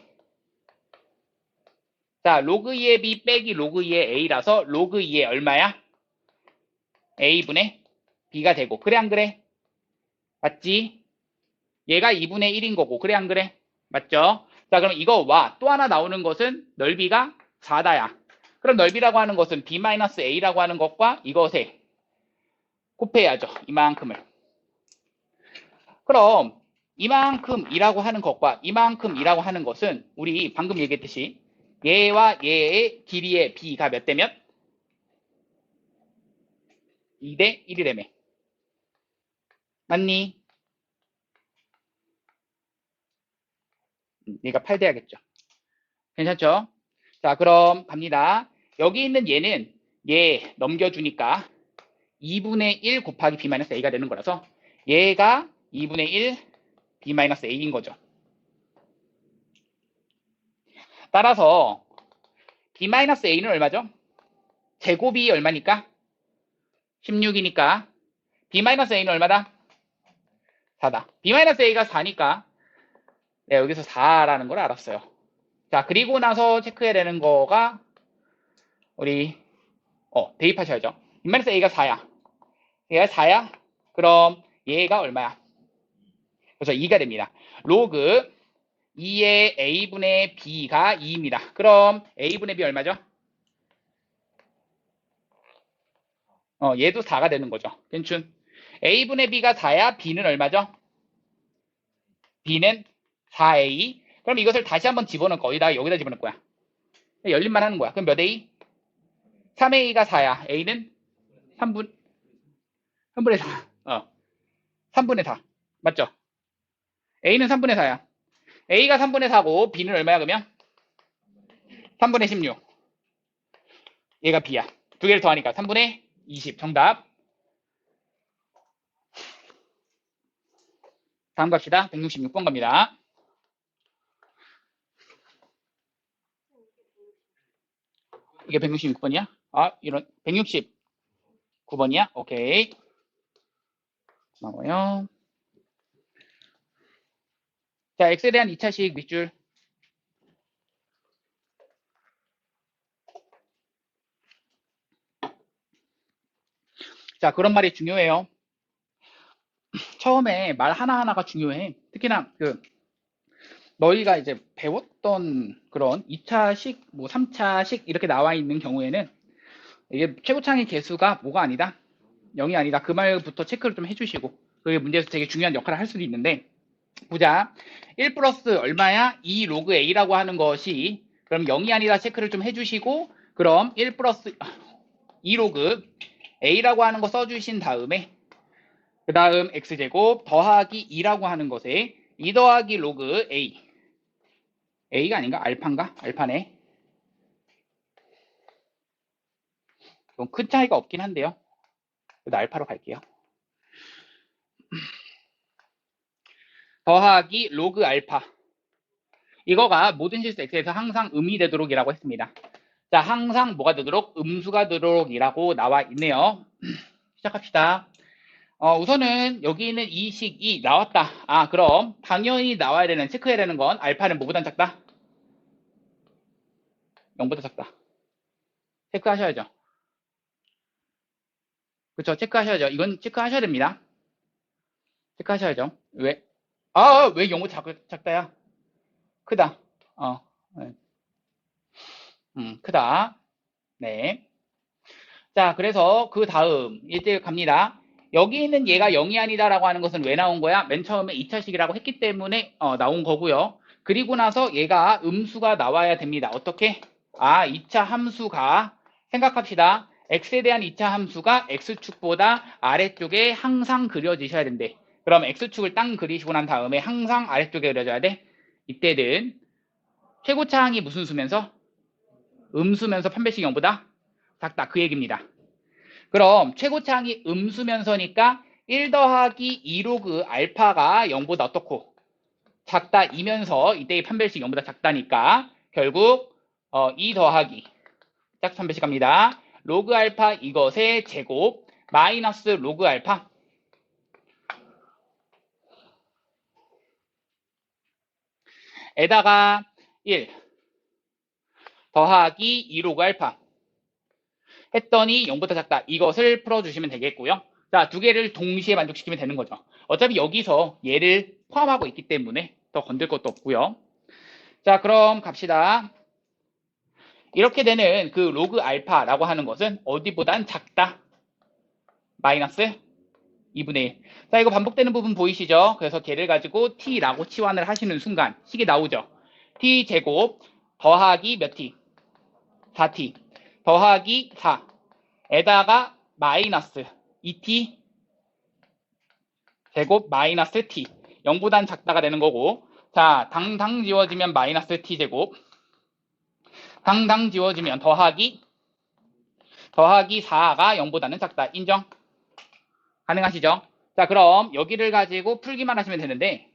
자, 로그 2의 B 빼기 로그 2의 A라서 로그 2의 얼마야? A분의 B가 되고 그래 안 그래? 맞지? 얘가 2분의 1인 거고 그래 안 그래? 맞죠? 자, 그럼 이거와 또 하나 나오는 것은 넓이가 4다야. 그럼 넓이라고 하는 것은 B-A라고 하는 것과 이것에 곱해야죠. 이만큼을. 그럼 이만큼이라고 하는 것과 이만큼이라고 하는 것은 우리 방금 얘기했듯이 얘와 얘의 길이의 b가 몇 대 몇? 2대 1이라며. 맞니? 얘가 8대야겠죠. 괜찮죠? 자, 그럼 갑니다. 여기 있는 얘는 얘 넘겨주니까 2분의 1 곱하기 b-a가 되는 거라서 얘가 2분의 1 b-a인 거죠. 따라서 b-a는 얼마죠? 제곱이 얼마니까? 16이니까 b-a는 얼마다? 4다. b-a가 4니까 네, 여기서 4라는 걸 알았어요. 자, 그리고 나서 체크해야 되는 거가 우리 대입하셔야죠. b-a가 4야. 얘가 4야? 그럼 얘가 얼마야? 그래서 2가 됩니다. 로그 2의 a분의 b가 2입니다. 그럼 a분의 b 얼마죠? 얘도 4가 되는 거죠. 괜춘. a분의 b가 4야 b는 얼마죠? b는 4a. 그럼 이것을 다시 한번 집어넣을 거. 여기다 집어넣을 거야. 열림만 하는 거야. 그럼 몇 a? 3a가 4야. a는 3분의 4. 3분의 4. 맞죠? a는 3분의 4야. a가 3분의 4고 b는 얼마야 그러면? 3분의 16. 얘가 b야. 두 개를 더하니까 3분의 20. 정답. 다음 갑시다. 166번 갑니다. 이게 166번이야? 이런 169번이야? 오케이. 고마워요. 자, x에 대한 2차식 밑줄. 자, 그런 말이 중요해요. 처음에 말 하나하나가 중요해. 특히나 너희가 이제 배웠던 그런 2차식, 뭐 3차식 이렇게 나와 있는 경우에는 이게 최고창의 개수가 뭐가 아니다? 0이 아니다. 그 말부터 체크를 좀 해주시고 그게 문제에서 되게 중요한 역할을 할 수도 있는데 보자. 1 플러스 얼마야? 2 로그 a라고 하는 것이 그럼 0이 아니다 체크를 좀 해주시고 그럼 1 플러스 2 로그 a라고 하는 거 써주신 다음에 그 다음 x제곱 더하기 2라고 하는 것에 2 더하기 로그 a a가 아닌가? 알파인가? 알파네. 그럼 큰 차이가 없긴 한데요. 그래도 알파로 갈게요. 더하기 로그 알파. 이거가 모든 실수 x에서 항상 음이 되도록이라고 했습니다. 자, 항상 뭐가 되도록? 음수가 되도록이라고 나와 있네요. 시작합시다. 우선은 여기 있는 이 식이 나왔다. 그럼 당연히 나와야 되는, 체크해야 되는 건 알파는 뭐보단 작다? 0보다 작다. 체크하셔야죠. 그쵸? 체크하셔야죠. 이건 체크하셔야 됩니다. 체크하셔야죠. 왜? 왜 0보다 작다야? 크다. 네. 크다. 네. 자, 그래서 그 다음 이제 갑니다. 여기 있는 얘가 0이 아니다라고 하는 것은 왜 나온 거야? 맨 처음에 2차식이라고 했기 때문에 나온 거고요. 그리고 나서 얘가 음수가 나와야 됩니다. 어떻게? 2차 함수가 생각합시다. x에 대한 2차 함수가 x축보다 아래쪽에 항상 그려지셔야 된대. 그럼 x축을 딱 그리시고 난 다음에 항상 아래쪽에 그려져야 돼. 이때는 최고차항이 무슨 수면서? 음수면서 판별식 0보다 작다. 그 얘기입니다. 그럼 최고차항이 음수면서니까 1 더하기 2 로그 알파가 0보다 어떻고? 작다 이면서 이때의 판별식 0보다 작다니까 결국 2 더하기 짝 판별식 갑니다. 로그 알파 이것의 제곱 마이너스 로그 알파 에다가 1 더하기 2 로그 알파 했더니 0보다 작다. 이것을 풀어주시면 되겠고요. 자, 두 개를 동시에 만족시키면 되는 거죠. 어차피 여기서 얘를 포함하고 있기 때문에 더 건들 것도 없고요. 자, 그럼 갑시다. 이렇게 되는 그 로그 알파라고 하는 것은 어디보단 작다? 마이너스 2분의 1. 자, 이거 반복되는 부분 보이시죠? 그래서 걔를 가지고 t라고 치환을 하시는 순간 식이 나오죠. t 제곱 더하기 몇 t? 4t 더하기 4에다가 마이너스 2t 제곱 마이너스 t 0보단 작다가 되는 거고 자, 당당 지워지면 마이너스 t 제곱 당당 지워지면 더하기 4가 0보다는 작다. 인정? 가능하시죠? 자, 그럼 여기를 가지고 풀기만 하시면 되는데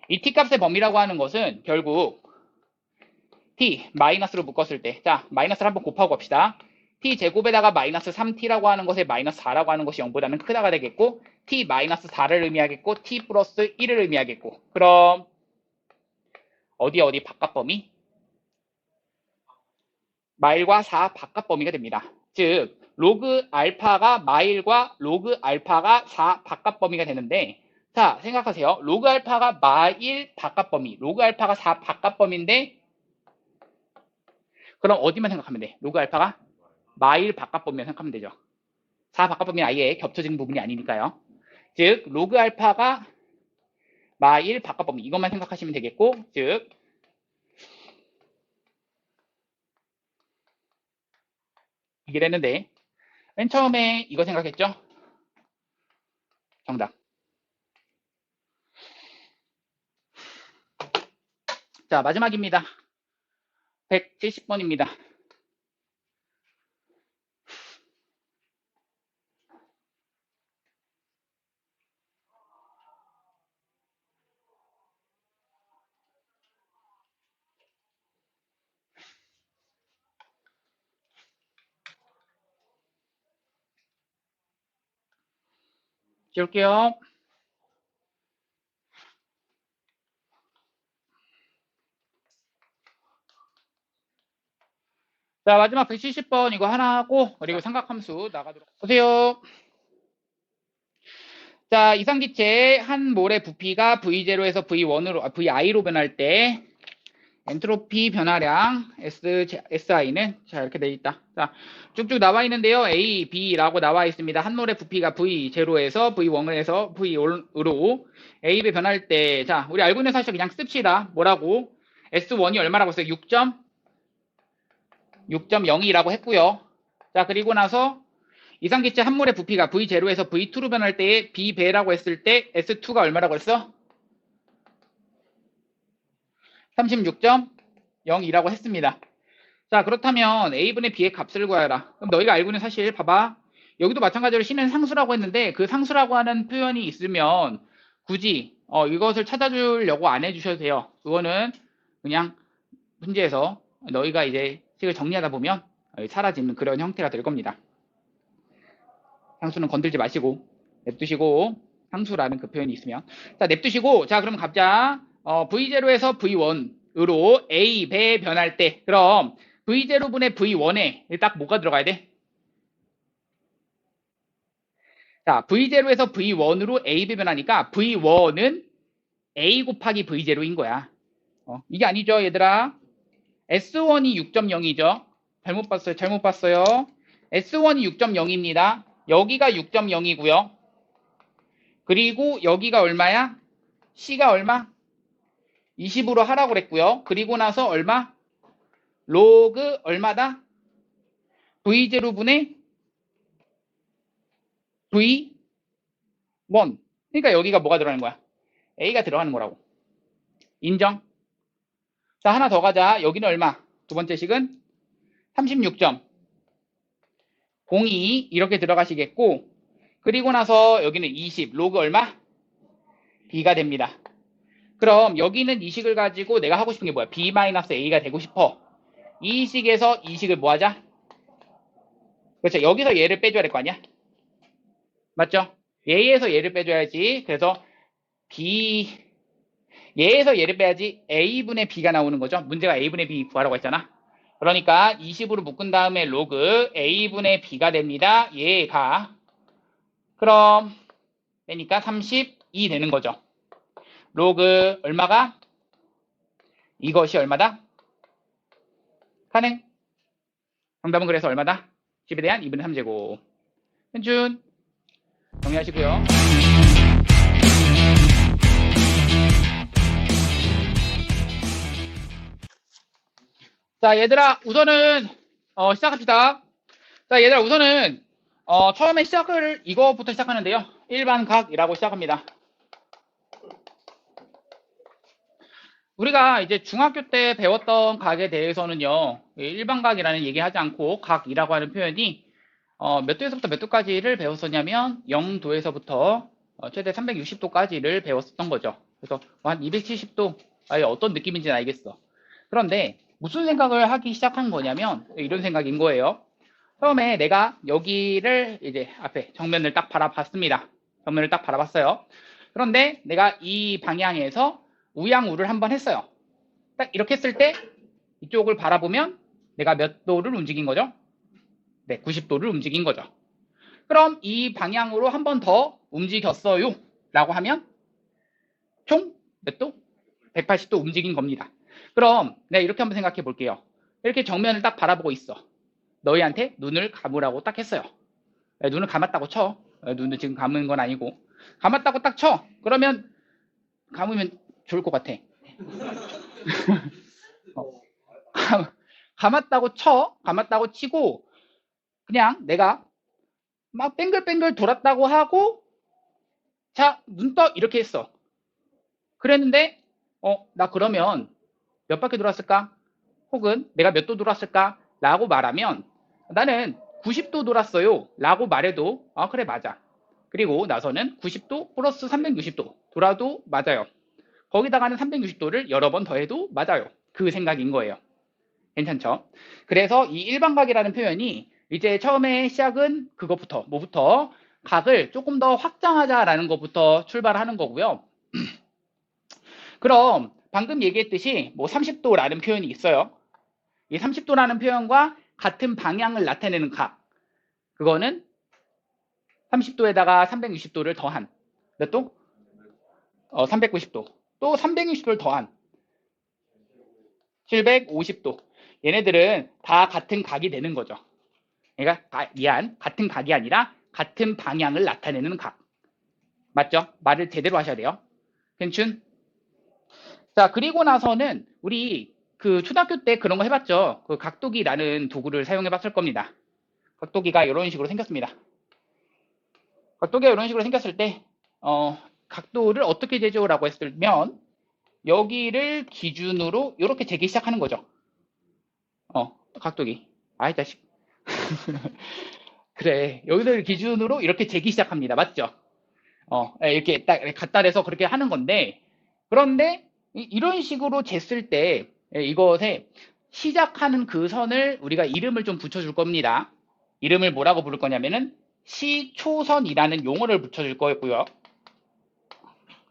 이 t값의 범위라고 하는 것은 결국 t 마이너스로 묶었을 때 자, 마이너스를 한번 곱하고 갑시다. t 제곱에다가 마이너스 3t라고 하는 것에 마이너스 4라고 하는 것이 0보다는 크다가 되겠고 t 마이너스 4를 의미하겠고 t 플러스 1을 의미하겠고 그럼 어디 바깥 범위? 마일과 4 바깥 범위가 됩니다. 즉 로그 알파가 마일과 로그 알파가 4 바깥 범위가 되는데, 자, 생각하세요. 로그 알파가 마일 바깥 범위, 로그 알파가 4 바깥 범위인데, 그럼 어디만 생각하면 돼? 로그 알파가 마일 바깥 범위만 생각하면 되죠. 4 바깥 범위 아예 겹쳐지는 부분이 아니니까요. 즉, 로그 알파가 마일 바깥 범위, 이것만 생각하시면 되겠고, 즉, 이게 됐는데, 맨 처음에 이거 생각했죠? 정답. 자, 마지막입니다. 170번입니다. 지울게요. 자, 마지막 170번 이거 하나 하고, 그리고 삼각함수 나가도록. 보세요. 자, 이상기체 한 몰의 부피가 V0에서 V1으로, VI로 변할 때, 엔트로피 변화량 SI는 자, 이렇게 돼 있다. 자, 쭉쭉 나와 있는데요. A, B라고 나와 있습니다. 한 몰의 부피가 V0에서 V1에서 V1으로 A배 변할 때, 자, 우리 알고 있는 사실 그냥 씁시다. 뭐라고? S1이 얼마라고 했어요? 6.02라고 했고요. 자, 그리고 나서 이상기체 한 몰의 부피가 V0에서 V2로 변할 때에 B배라고 했을 때 S2가 얼마라고 했어? 36.02라고 했습니다. 자, 그렇다면 A분의 B의 값을 구하라. 그럼 너희가 알고 있는 사실 봐봐. 여기도 마찬가지로 C는 상수라고 했는데 그 상수라고 하는 표현이 있으면 굳이 이것을 찾아주려고 안 해주셔도 돼요. 그거는 그냥 문제에서 너희가 이제 식을 정리하다 보면 사라지는 그런 형태가 될 겁니다. 상수는 건들지 마시고 냅두시고, 상수라는 그 표현이 있으면 자, 냅두시고, 자, 그럼 갑자 V0에서 V1으로 A 배 변할 때, 그럼 V0분의 V1에 딱 뭐가 들어가야 돼? 자, V0에서 V1으로 A 배 변하니까 V1은 A 곱하기 V0인 거야. 이게 아니죠, 얘들아. S1이 6.0이죠. 잘못 봤어요. S1이 6.0입니다. 여기가 6.0이고요. 그리고 여기가 얼마야? C가 얼마? 20으로 하라고 그랬고요. 그리고 나서 얼마? 로그 얼마다? V0분의 V1. 그러니까 여기가 뭐가 들어가는 거야? A가 들어가는 거라고. 인정? 자, 하나 더 가자. 여기는 얼마? 두 번째 식은 36.02 이렇게 들어가시겠고, 그리고 나서 여기는 20, 로그 얼마? B가 됩니다. 그럼 여기는 이 식을 가지고 내가 하고 싶은 게 뭐야? B-A가 되고 싶어. 이 식에서 이 식을 뭐 하자? 그렇죠. 여기서 얘를 빼줘야 될 거 아니야? 맞죠? 얘에서 얘를 빼줘야지. 그래서 얘에서 얘를 빼야지 A분의 B가 나오는 거죠. 문제가 A분의 B 구하라고 했잖아. 그러니까 20으로 묶은 다음에 로그 A분의 B가 됩니다. 얘가. 그럼 빼니까 32 되는 거죠. 로그 얼마가? 이것이 얼마다? 가능. 정답은 그래서 얼마다? 10에 대한 2분의 3제곱. 현준 정리하시고요. 자, 얘들아, 우선은 시작합시다. 자, 얘들아, 우선은 처음에 시작을 이거부터 시작하는데요. 일반각이라고 시작합니다. 우리가 이제 중학교 때 배웠던 각에 대해서는요, 일반각이라는 얘기 하지 않고 각이라고 하는 표현이 몇 도에서부터 몇 도까지를 배웠었냐면 0도에서부터 최대 360도까지를 배웠었던 거죠. 그래서 한 270도 아예 어떤 느낌인지는 알겠어. 그런데 무슨 생각을 하기 시작한 거냐면 이런 생각인 거예요. 처음에 내가 여기를 이제 앞에 정면을 딱 바라봤습니다. 정면을 딱 바라봤어요. 그런데 내가 이 방향에서 우양우를 한번 했어요. 딱 이렇게 했을 때 이쪽을 바라보면 내가 몇 도를 움직인 거죠? 네, 90도를 움직인 거죠. 그럼 이 방향으로 한 번 더 움직였어요. 라고 하면 총 몇 도? 180도 움직인 겁니다. 그럼 네, 이렇게 한번 생각해 볼게요. 이렇게 정면을 딱 바라보고 있어. 너희한테 눈을 감으라고 딱 했어요. 네, 눈을 감았다고 쳐. 눈을 지금 감은 건 아니고. 감았다고 딱 쳐. 그러면 감으면 좋을 것 같아. 어, 감았다고 쳐. 감았다고 치고 그냥 내가 막 뱅글뱅글 돌았다고 하고 자, 눈 떠 이렇게 했어. 그랬는데 나 그러면 몇 바퀴 돌았을까? 혹은 내가 몇 도 돌았을까? 라고 말하면 나는 90도 돌았어요. 라고 말해도 그래 맞아. 그리고 나서는 90도 플러스 360도 돌아도 맞아요. 거기다가는 360도를 여러 번 더해도 맞아요. 그 생각인 거예요. 괜찮죠? 그래서 이 일반각이라는 표현이 이제 처음에 시작은 그것부터 뭐부터 각을 조금 더 확장하자라는 것부터 출발하는 거고요. 그럼 방금 얘기했듯이 뭐 30도라는 표현이 있어요. 이 30도라는 표현과 같은 방향을 나타내는 각. 그거는 30도에다가 360도를 더한 몇 도? 390도. 또 360도를 더한 750도. 얘네들은 다 같은 각이 되는 거죠. 그러니까 같은 각이 아니라 같은 방향을 나타내는 각. 맞죠? 말을 제대로 하셔야 돼요. 괜춘? 자, 그리고 나서는 우리 그 초등학교 때 그런 거 해봤죠. 그 각도기라는 도구를 사용해 봤을 겁니다. 각도기가 이런 식으로 생겼습니다. 각도기가 이런 식으로 생겼을 때, 각도를 어떻게 재죠라고 했으면, 여기를 기준으로 이렇게 재기 시작하는 거죠. 각도기. 아이, 자식. 그래. 여기를 기준으로 이렇게 재기 시작합니다. 맞죠? 이렇게 딱 갖다 대서 그렇게 하는 건데, 그런데 이런 식으로 쟀을 때, 이것에 시작하는 그 선을 우리가 이름을 좀 붙여줄 겁니다. 이름을 뭐라고 부를 거냐면은 시초선이라는 용어를 붙여줄 거고요.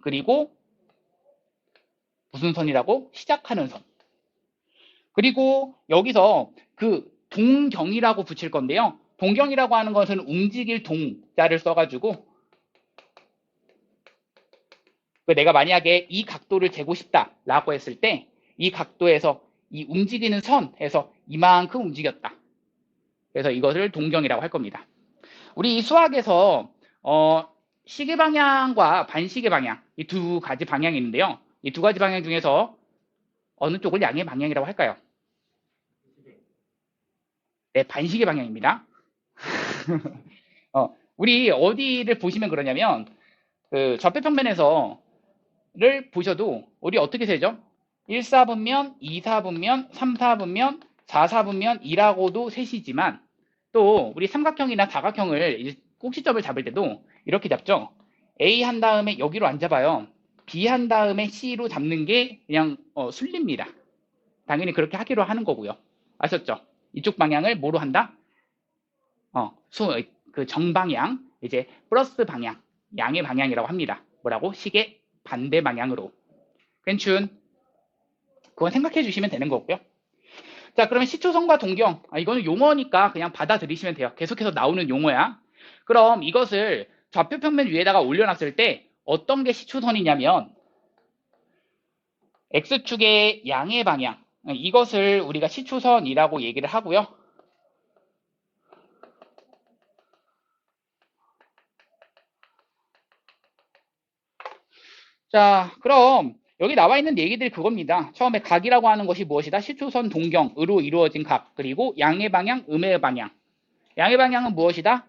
그리고 무슨 선이라고? 시작하는 선. 그리고 여기서 그 동경이라고 붙일 건데요. 동경이라고 하는 것은 움직일 동자를 써가지고 내가 만약에 이 각도를 재고 싶다라고 했을 때 이 각도에서 이 움직이는 선에서 이만큼 움직였다. 그래서 이것을 동경이라고 할 겁니다. 우리 수학에서 시계 방향과 반시계 방향 이 두 가지 방향이 있는데요. 이 두 가지 방향 중에서 어느 쪽을 양의 방향이라고 할까요? 네, 반시계 방향입니다. 우리 어디를 보시면 그러냐면 그 좌표평면에서를 보셔도 우리 어떻게 세죠? 1사분면, 2사분면, 3사분면, 4사분면이라고도 세시지만 또 우리 삼각형이나 사각형을 꼭지점을 잡을 때도 이렇게 잡죠. A 한 다음에 여기로 안 잡아요. B 한 다음에 C로 잡는 게 그냥 순리입니다. 당연히 그렇게 하기로 하는 거고요. 아셨죠? 이쪽 방향을 뭐로 한다? 그 정방향, 이제 플러스 방향, 양의 방향이라고 합니다. 뭐라고? 시계 반대 방향으로. 괜춘. 그건 생각해 주시면 되는 거고요. 자, 그러면 시초선과 동경. 이거는 용어니까 그냥 받아들이시면 돼요. 계속해서 나오는 용어야. 그럼 이것을 좌표평면 위에다가 올려놨을 때 어떤 게 시초선이냐면 X축의 양의 방향. 이것을 우리가 시초선이라고 얘기를 하고요. 자, 그럼 여기 나와 있는 얘기들이 그겁니다. 처음에 각이라고 하는 것이 무엇이다? 시초선 동경으로 이루어진 각. 그리고 양의 방향, 음의 방향. 양의 방향은 무엇이다?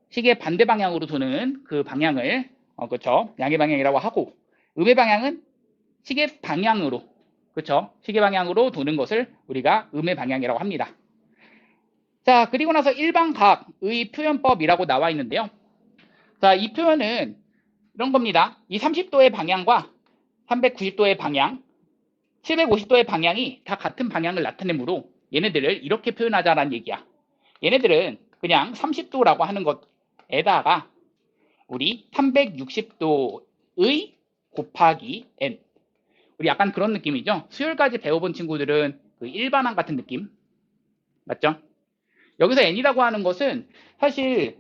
시계 반대 방향으로 도는 그 방향을 그렇죠? 양의 방향이라고 하고 음의 방향은 시계 방향으로 그렇죠? 시계 방향으로 도는 것을 우리가 음의 방향이라고 합니다. 자, 그리고 나서 일반각의 표현법이라고 나와 있는데요. 자, 이 표현은 이런 겁니다. 이 30도의 방향과 390도의 방향, 750도의 방향이 다 같은 방향을 나타내므로 얘네들을 이렇게 표현하자라는 얘기야. 얘네들은 그냥 30도라고 하는 것에다가 우리 360도의 곱하기 n. 우리 약간 그런 느낌이죠. 수요일까지 배워본 친구들은 그 일반항 같은 느낌. 맞죠? 여기서 n이라고 하는 것은 사실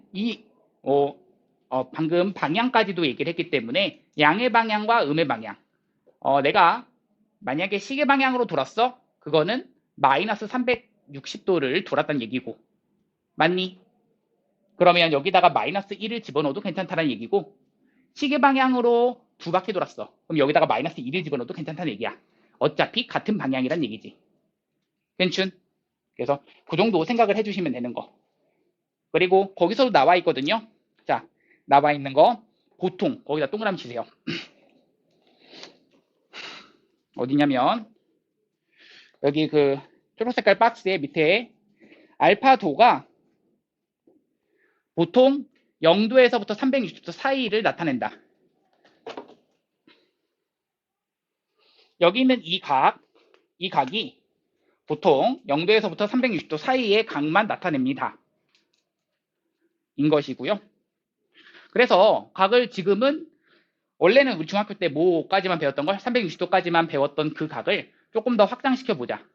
방금 방향까지도 얘기를 했기 때문에 양의 방향과 음의 방향. 내가 만약에 시계 방향으로 돌았어? 그거는 마이너스 360도를 돌았다는 얘기고. 맞니? 그러면 여기다가 마이너스 1을 집어넣어도 괜찮다는 얘기고, 시계 방향으로 두 바퀴 돌았어. 그럼 여기다가 마이너스 1을 집어넣어도 괜찮다는 얘기야. 어차피 같은 방향이란 얘기지. 괜춘? 그래서 그 정도 생각을 해주시면 되는 거. 그리고 거기서도 나와 있거든요. 자, 나와 있는 거 보통 거기다 동그라미 치세요. 어디냐면 여기 그 초록색깔 박스의 밑에 알파도가 보통 0도에서부터 360도 사이를 나타낸다. 여기 있는 이 각이 보통 0도에서부터 360도 사이의 각만 나타냅니다. 인 것이고요. 그래서 각을 지금은 원래는 우리 중학교 때 뭐까지만 배웠던 걸 360도까지만 배웠던 그 각을 조금 더 확장시켜 보자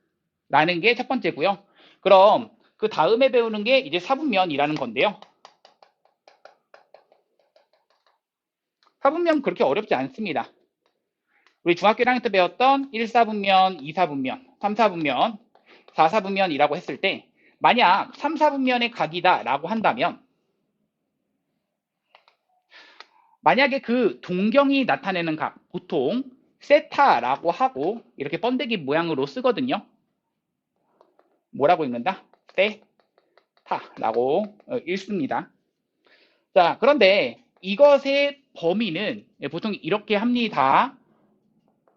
라는 게 첫 번째고요. 그럼 그 다음에 배우는 게 이제 사분면이라는 건데요. 사분면 그렇게 어렵지 않습니다. 우리 중학교 1학년 때 배웠던 1사분면, 2사분면, 3사분면, 4사분면이라고 했을 때 만약 3사분면의 각이다 라고 한다면 만약에 그 동경이 나타내는 각 보통 세타라고 하고 이렇게 번데기 모양으로 쓰거든요. 뭐라고 읽는다? 세타라고 읽습니다. 자, 그런데 이것의 범위는 보통 이렇게 합니다.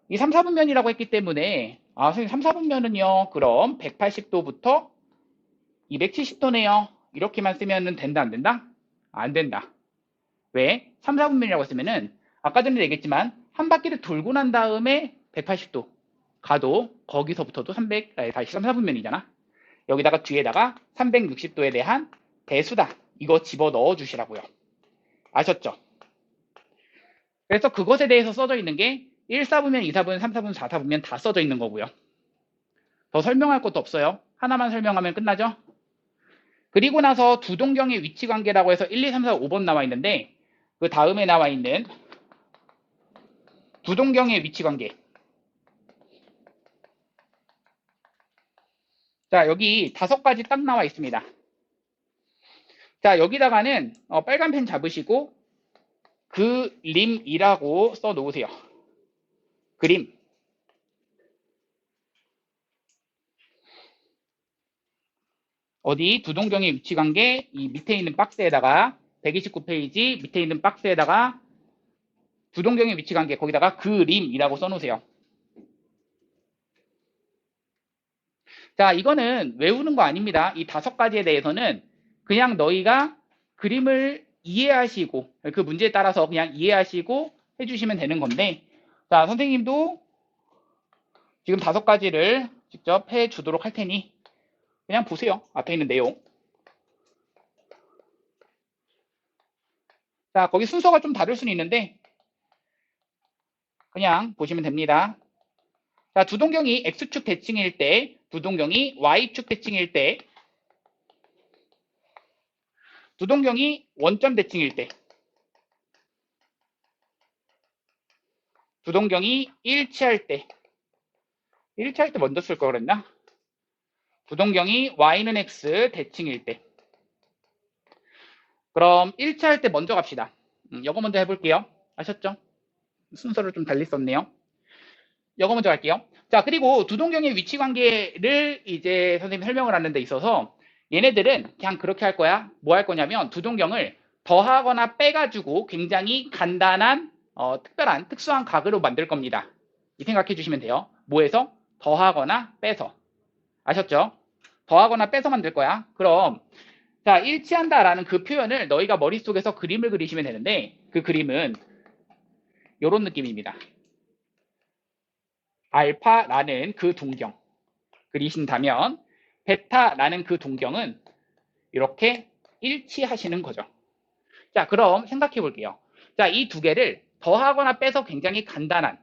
이 3, 4분면이라고 했기 때문에 선생님 3, 4분면은요. 그럼 180도부터 270도네요. 이렇게만 쓰면 된다 안 된다? 안 된다. 왜? 3, 4분면이라고 했으면은 아까 전에 얘기했지만 한 바퀴를 돌고 난 다음에 180도 가도 거기서부터도 3, 4분면이잖아. 여기다가 뒤에다가 360도에 대한 배수다. 이거 집어 넣어 주시라고요. 아셨죠? 그래서 그것에 대해서 써져 있는 게 1, 4분면, 2, 4분면, 3, 4분면, 4, 4분면 다 써져 있는 거고요. 더 설명할 것도 없어요. 하나만 설명하면 끝나죠? 그리고 나서 두 동경의 위치 관계라고 해서 1, 2, 3, 4, 5번 나와 있는데 그 다음에 나와 있는 두 동경의 위치 관계. 자, 여기 5가지 딱 나와 있습니다. 자, 여기다가는 빨간 펜 잡으시고 그림이라고 써 놓으세요. 그림. 어디 두 동경의 위치 관계 이 밑에 있는 박스에다가 129페이지 밑에 있는 박스에다가 두 동경의 위치 관계 거기다가 그림이라고 써 놓으세요. 자, 이거는 외우는 거 아닙니다. 이 5가지에 대해서는 그냥 너희가 그림을 이해하시고 그 문제에 따라서 그냥 이해하시고 해주시면 되는 건데 자, 선생님도 지금 5가지를 직접 해주도록 할 테니 그냥 보세요. 앞에 있는 내용. 자, 거기 순서가 좀 다를 수는 있는데 그냥 보시면 됩니다. 자, 두 동경이 X축 대칭일 때, 두 동경이 Y축 대칭일 때, 두 동경이 원점 대칭일 때, 두 동경이 일치할 때, 일치할 때 먼저 쓸 걸 그랬나? 두 동경이 Y는 X 대칭일 때. 그럼 일치할 때 먼저 갑시다. 이거 먼저 해볼게요. 아셨죠? 순서를 좀 달리 썼네요. 이거 먼저 할게요. 자, 그리고 두 동경의 위치 관계를 이제 선생님이 설명을 하는 데 있어서 얘네들은 그냥 그렇게 할 거야. 뭐 할 거냐면 두 동경을 더하거나 빼가지고 굉장히 간단한 특별한 특수한 각으로 만들 겁니다. 이 생각해 주시면 돼요. 뭐해서? 더하거나 빼서. 아셨죠? 더하거나 빼서 만들 거야. 그럼 자, 일치한다라는 그 표현을 너희가 머릿속에서 그림을 그리시면 되는데 그 그림은 이런 느낌입니다. 알파라는 그 동경 그리신다면 베타라는 그 동경은 이렇게 일치하시는 거죠. 자, 그럼 생각해 볼게요. 자, 이 두 개를 더하거나 빼서 굉장히 간단한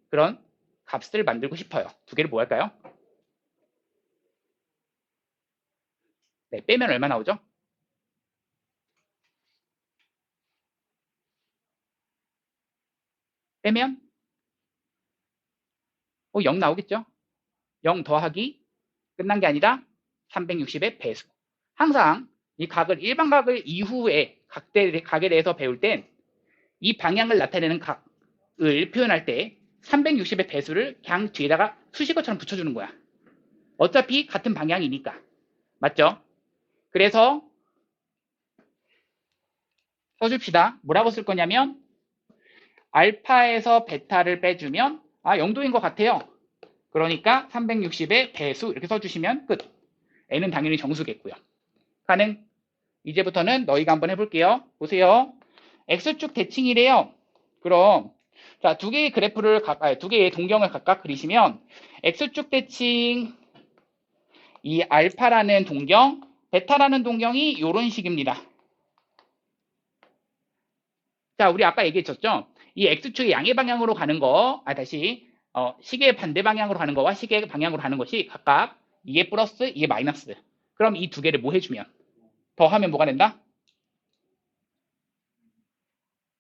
그런 값을 만들고 싶어요. 두 개를 뭐 할까요? 네, 빼면 얼마 나오죠? 빼면 0 나오겠죠? 0 더하기 끝난 게 아니라 360의 배수. 항상 이 각을 일반각을 이후에 각에 대해서 배울 땐 이 방향을 나타내는 각을 표현할 때 360의 배수를 그냥 뒤에다가 수식어처럼 붙여주는 거야. 어차피 같은 방향이니까. 맞죠? 그래서 써줍시다. 뭐라고 쓸 거냐면 알파에서 베타를 빼주면 0도인 것 같아요. 그러니까 360의 배수 이렇게 써주시면 끝. n은 당연히 정수겠고요. 가능? 이제부터는 너희가 한번 해볼게요. 보세요. x축 대칭이래요. 그럼 자, 두 개의 그래프를 두 개의 동경을 각각 그리시면 x축 대칭 이 알파라는 동경, 베타라는 동경이 이런 식입니다. 자, 우리 아까 얘기했었죠? 이 x축의 양의 방향으로 가는 거, 다시 시계의 반대 방향으로 가는 거와 시계의 방향으로 가는 것이 각각 2의 플러스, 2의 마이너스. 그럼 이 두 개를 뭐 해주면? 더하면 뭐가 된다?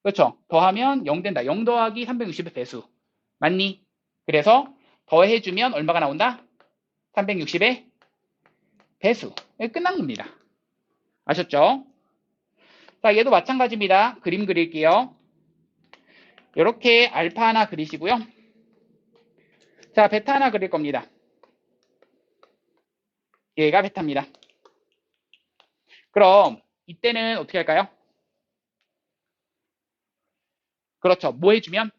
그렇죠. 더하면 0 된다. 0 더하기 360의 배수. 맞니? 그래서 더해주면 얼마가 나온다? 360의 배수. 끝난 겁니다. 아셨죠? 자, 얘도 마찬가지입니다. 그림 그릴게요. 이렇게 알파 하나 그리시고요. 자, 베타 하나 그릴 겁니다. 얘가 베타입니다. 그럼 이때는 어떻게 할까요? 그렇죠. 뭐 해주면?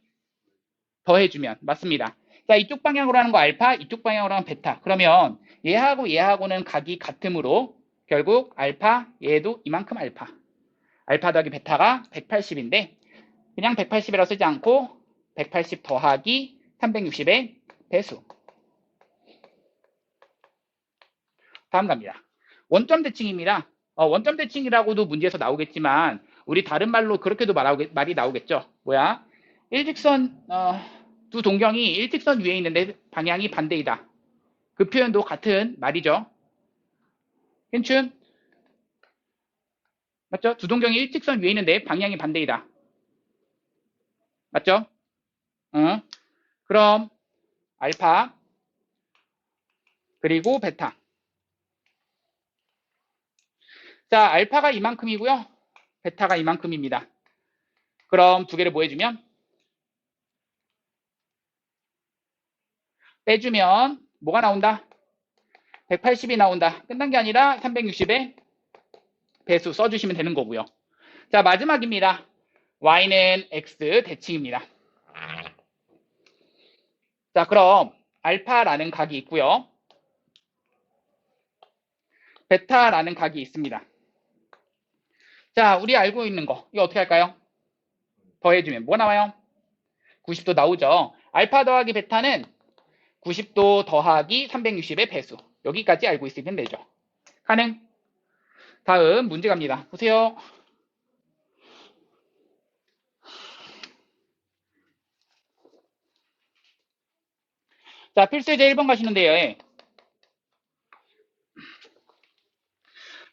더해주면. 맞습니다. 자, 이쪽 방향으로 하는 거 알파, 이쪽 방향으로 하는 베타. 그러면 얘하고 얘하고는 각이 같으므로 결국 알파, 얘도 이만큼 알파. 알파 더하기 베타가 180인데 그냥 180이라고 쓰지 않고 180 더하기 360의 배수. 다음 갑니다. 원점 대칭입니다. 원점 대칭이라고도 문제에서 나오겠지만 우리 다른 말로 그렇게도 말이 나오겠죠. 뭐야? 일직선 두 동경이 일직선 위에 있는데 방향이 반대이다. 그 표현도 같은 말이죠. 괜춘? 맞죠? 두 동경이 일직선 위에 있는데 방향이 반대이다. 맞죠? 그럼 알파 그리고 베타. 자, 알파가 이만큼이고요. 베타가 이만큼입니다. 그럼 두 개를 뭐 해주면? 빼주면 뭐가 나온다? 180이 나온다. 끝난 게 아니라 360의 배수 써주시면 되는 거고요. 자, 마지막입니다. y는 x 대칭입니다. 자, 그럼 알파라는 각이 있고요. 베타라는 각이 있습니다. 자, 우리 알고 있는 거 이거 어떻게 할까요? 더해주면 뭐 나와요? 90도 나오죠. 알파 더하기 베타는 90도 더하기 360의 배수. 여기까지 알고 있으면 되죠. 가능? 다음 문제 갑니다. 보세요. 자, 필수예제 1번 가시는데요. 예.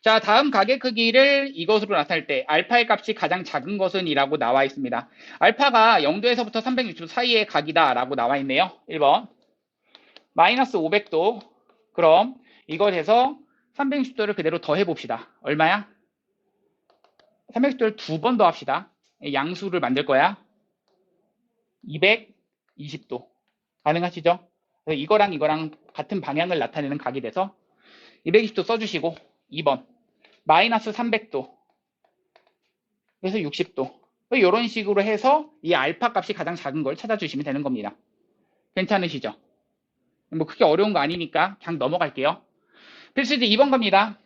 자, 다음 가계 크기를 이것으로 나타낼 때 알파의 값이 가장 작은 것은 이라고 나와 있습니다. 알파가 0도에서부터 360도 사이의 각이다 라고 나와 있네요. 1번. 마이너스 500도. 그럼 이것에서 360도를 그대로 더해 봅시다. 얼마야? 360도를 두 번 더합시다. 양수를 만들 거야. 220도. 가능하시죠? 그래서 이거랑 같은 방향을 나타내는 각이 돼서 220도 써주시고 2번. 마이너스 300도. 그래서 60도. 이런 식으로 해서 이 알파 값이 가장 작은 걸 찾아주시면 되는 겁니다. 괜찮으시죠? 뭐 그렇게 어려운 거 아니니까 그냥 넘어갈게요. 필수제 2번 갑니다.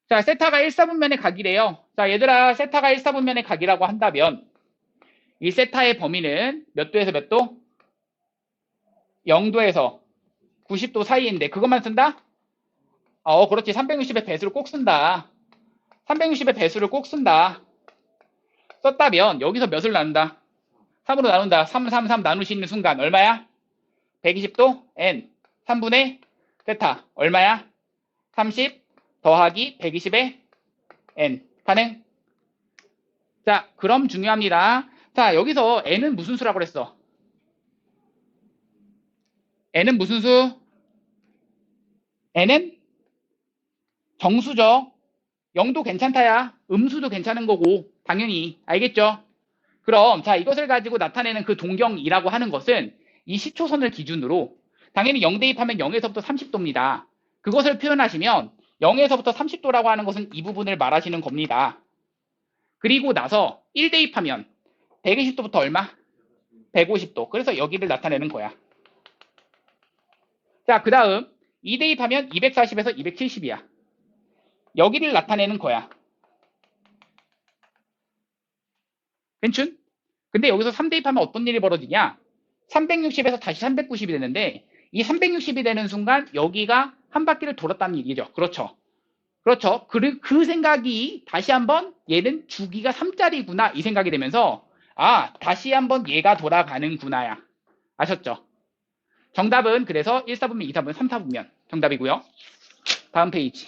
자, 세타가 1사분면의 각이래요. 자, 얘들아, 세타가 1사분면의 각이라고 한다면 이 세타의 범위는 몇 도에서 몇 도? 0도에서 90도 사이인데 그것만 쓴다? 그렇지. 360의 배수를 꼭 쓴다. 360의 배수를 꼭 쓴다. 썼다면 여기서 몇을 나눈다? 3으로 나눈다. 3, 3, 3 나눌 수 있는 순간 얼마야? 120도? n. 3분의 세타. 얼마야? 30 더하기 120의 n. 가능? 자, 그럼 중요합니다. 자, 여기서 n은 무슨 수라고 그랬어? n은 무슨 수? n은 정수죠. 0도 괜찮다야. 음수도 괜찮은 거고. 당연히. 알겠죠? 그럼 자, 이것을 가지고 나타내는 그 동경이라고 하는 것은 이 시초선을 기준으로 당연히 0 대입하면 0에서부터 30도입니다. 그것을 표현하시면 0에서부터 30도라고 하는 것은 이 부분을 말하시는 겁니다. 그리고 나서 1 대입하면 120도부터 얼마? 150도. 그래서 여기를 나타내는 거야. 자, 그 다음 2 대입하면 240에서 270이야. 여기를 나타내는 거야. 괜춘? 근데 여기서 3 대입하면 어떤 일이 벌어지냐? 360에서 다시 390이 되는데 이 360이 되는 순간 여기가 한 바퀴를 돌았다는 얘기죠. 그렇죠. 그렇죠. 그 생각이 다시 한번 얘는 주기가 3짜리구나 이 생각이 되면서 아, 다시 한번 얘가 돌아가는구나야. 아셨죠? 정답은 그래서 1, 4분면, 2, 4분면, 3, 4분면 정답이고요. 다음 페이지.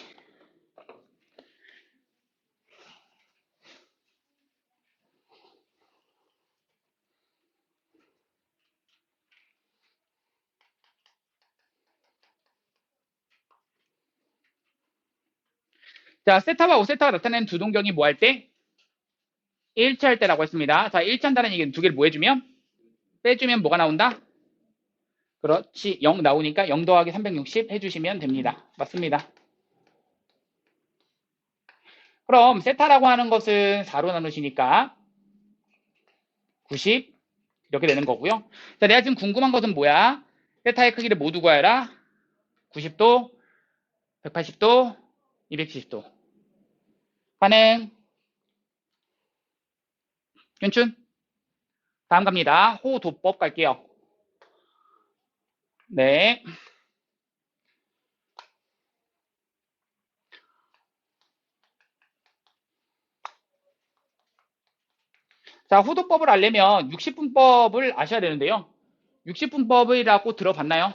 자, 세타와 5세타가 나타내는 두 동경이 뭐 할 때? 일치할 때라고 했습니다. 자, 일치한다는 얘기는 두 개를 뭐 해주면? 빼주면 뭐가 나온다? 그렇지. 0 나오니까 0 더하기 360 해주시면 됩니다. 맞습니다. 그럼 세타라고 하는 것은 4로 나누시니까 90 이렇게 되는 거고요. 자, 내가 지금 궁금한 것은 뭐야? 세타의 크기를 모두 구하여라. 90도, 180도, 270도. 가능? 괜춘? 다음 갑니다. 호도법 갈게요. 네. 자, 호도법을 알려면 60분법을 아셔야 되는데요. 60분법이라고 들어봤나요?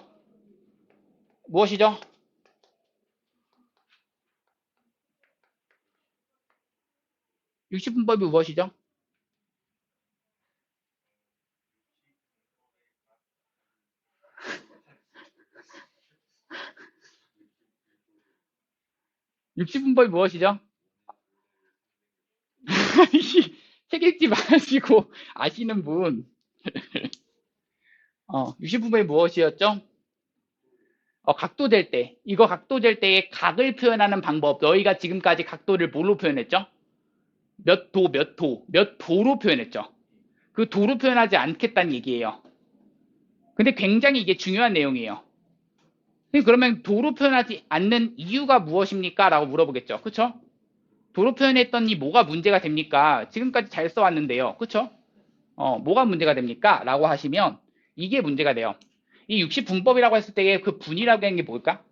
무엇이죠? 60분법이 무엇이죠? 육십 분법이 무엇이죠? 책 읽지 마시고 아시는 분. 60분법이 무엇이었죠? 각도 될 때. 이거 각도 될 때의 각을 표현하는 방법. 너희가 지금까지 각도를 뭘로 표현했죠? 몇 도, 몇 도, 몇 도로 표현했죠. 그 도로 표현하지 않겠다는 얘기예요. 근데 굉장히 이게 중요한 내용이에요. 그러면 도로 표현하지 않는 이유가 무엇입니까? 라고 물어보겠죠. 그쵸? 도로 표현했더니 뭐가 문제가 됩니까? 지금까지 잘 써왔는데요. 그쵸? 뭐가 문제가 됩니까? 라고 하시면 이게 문제가 돼요. 이 60분법이라고 했을 때의 그 분이라고 하는 게 뭘까?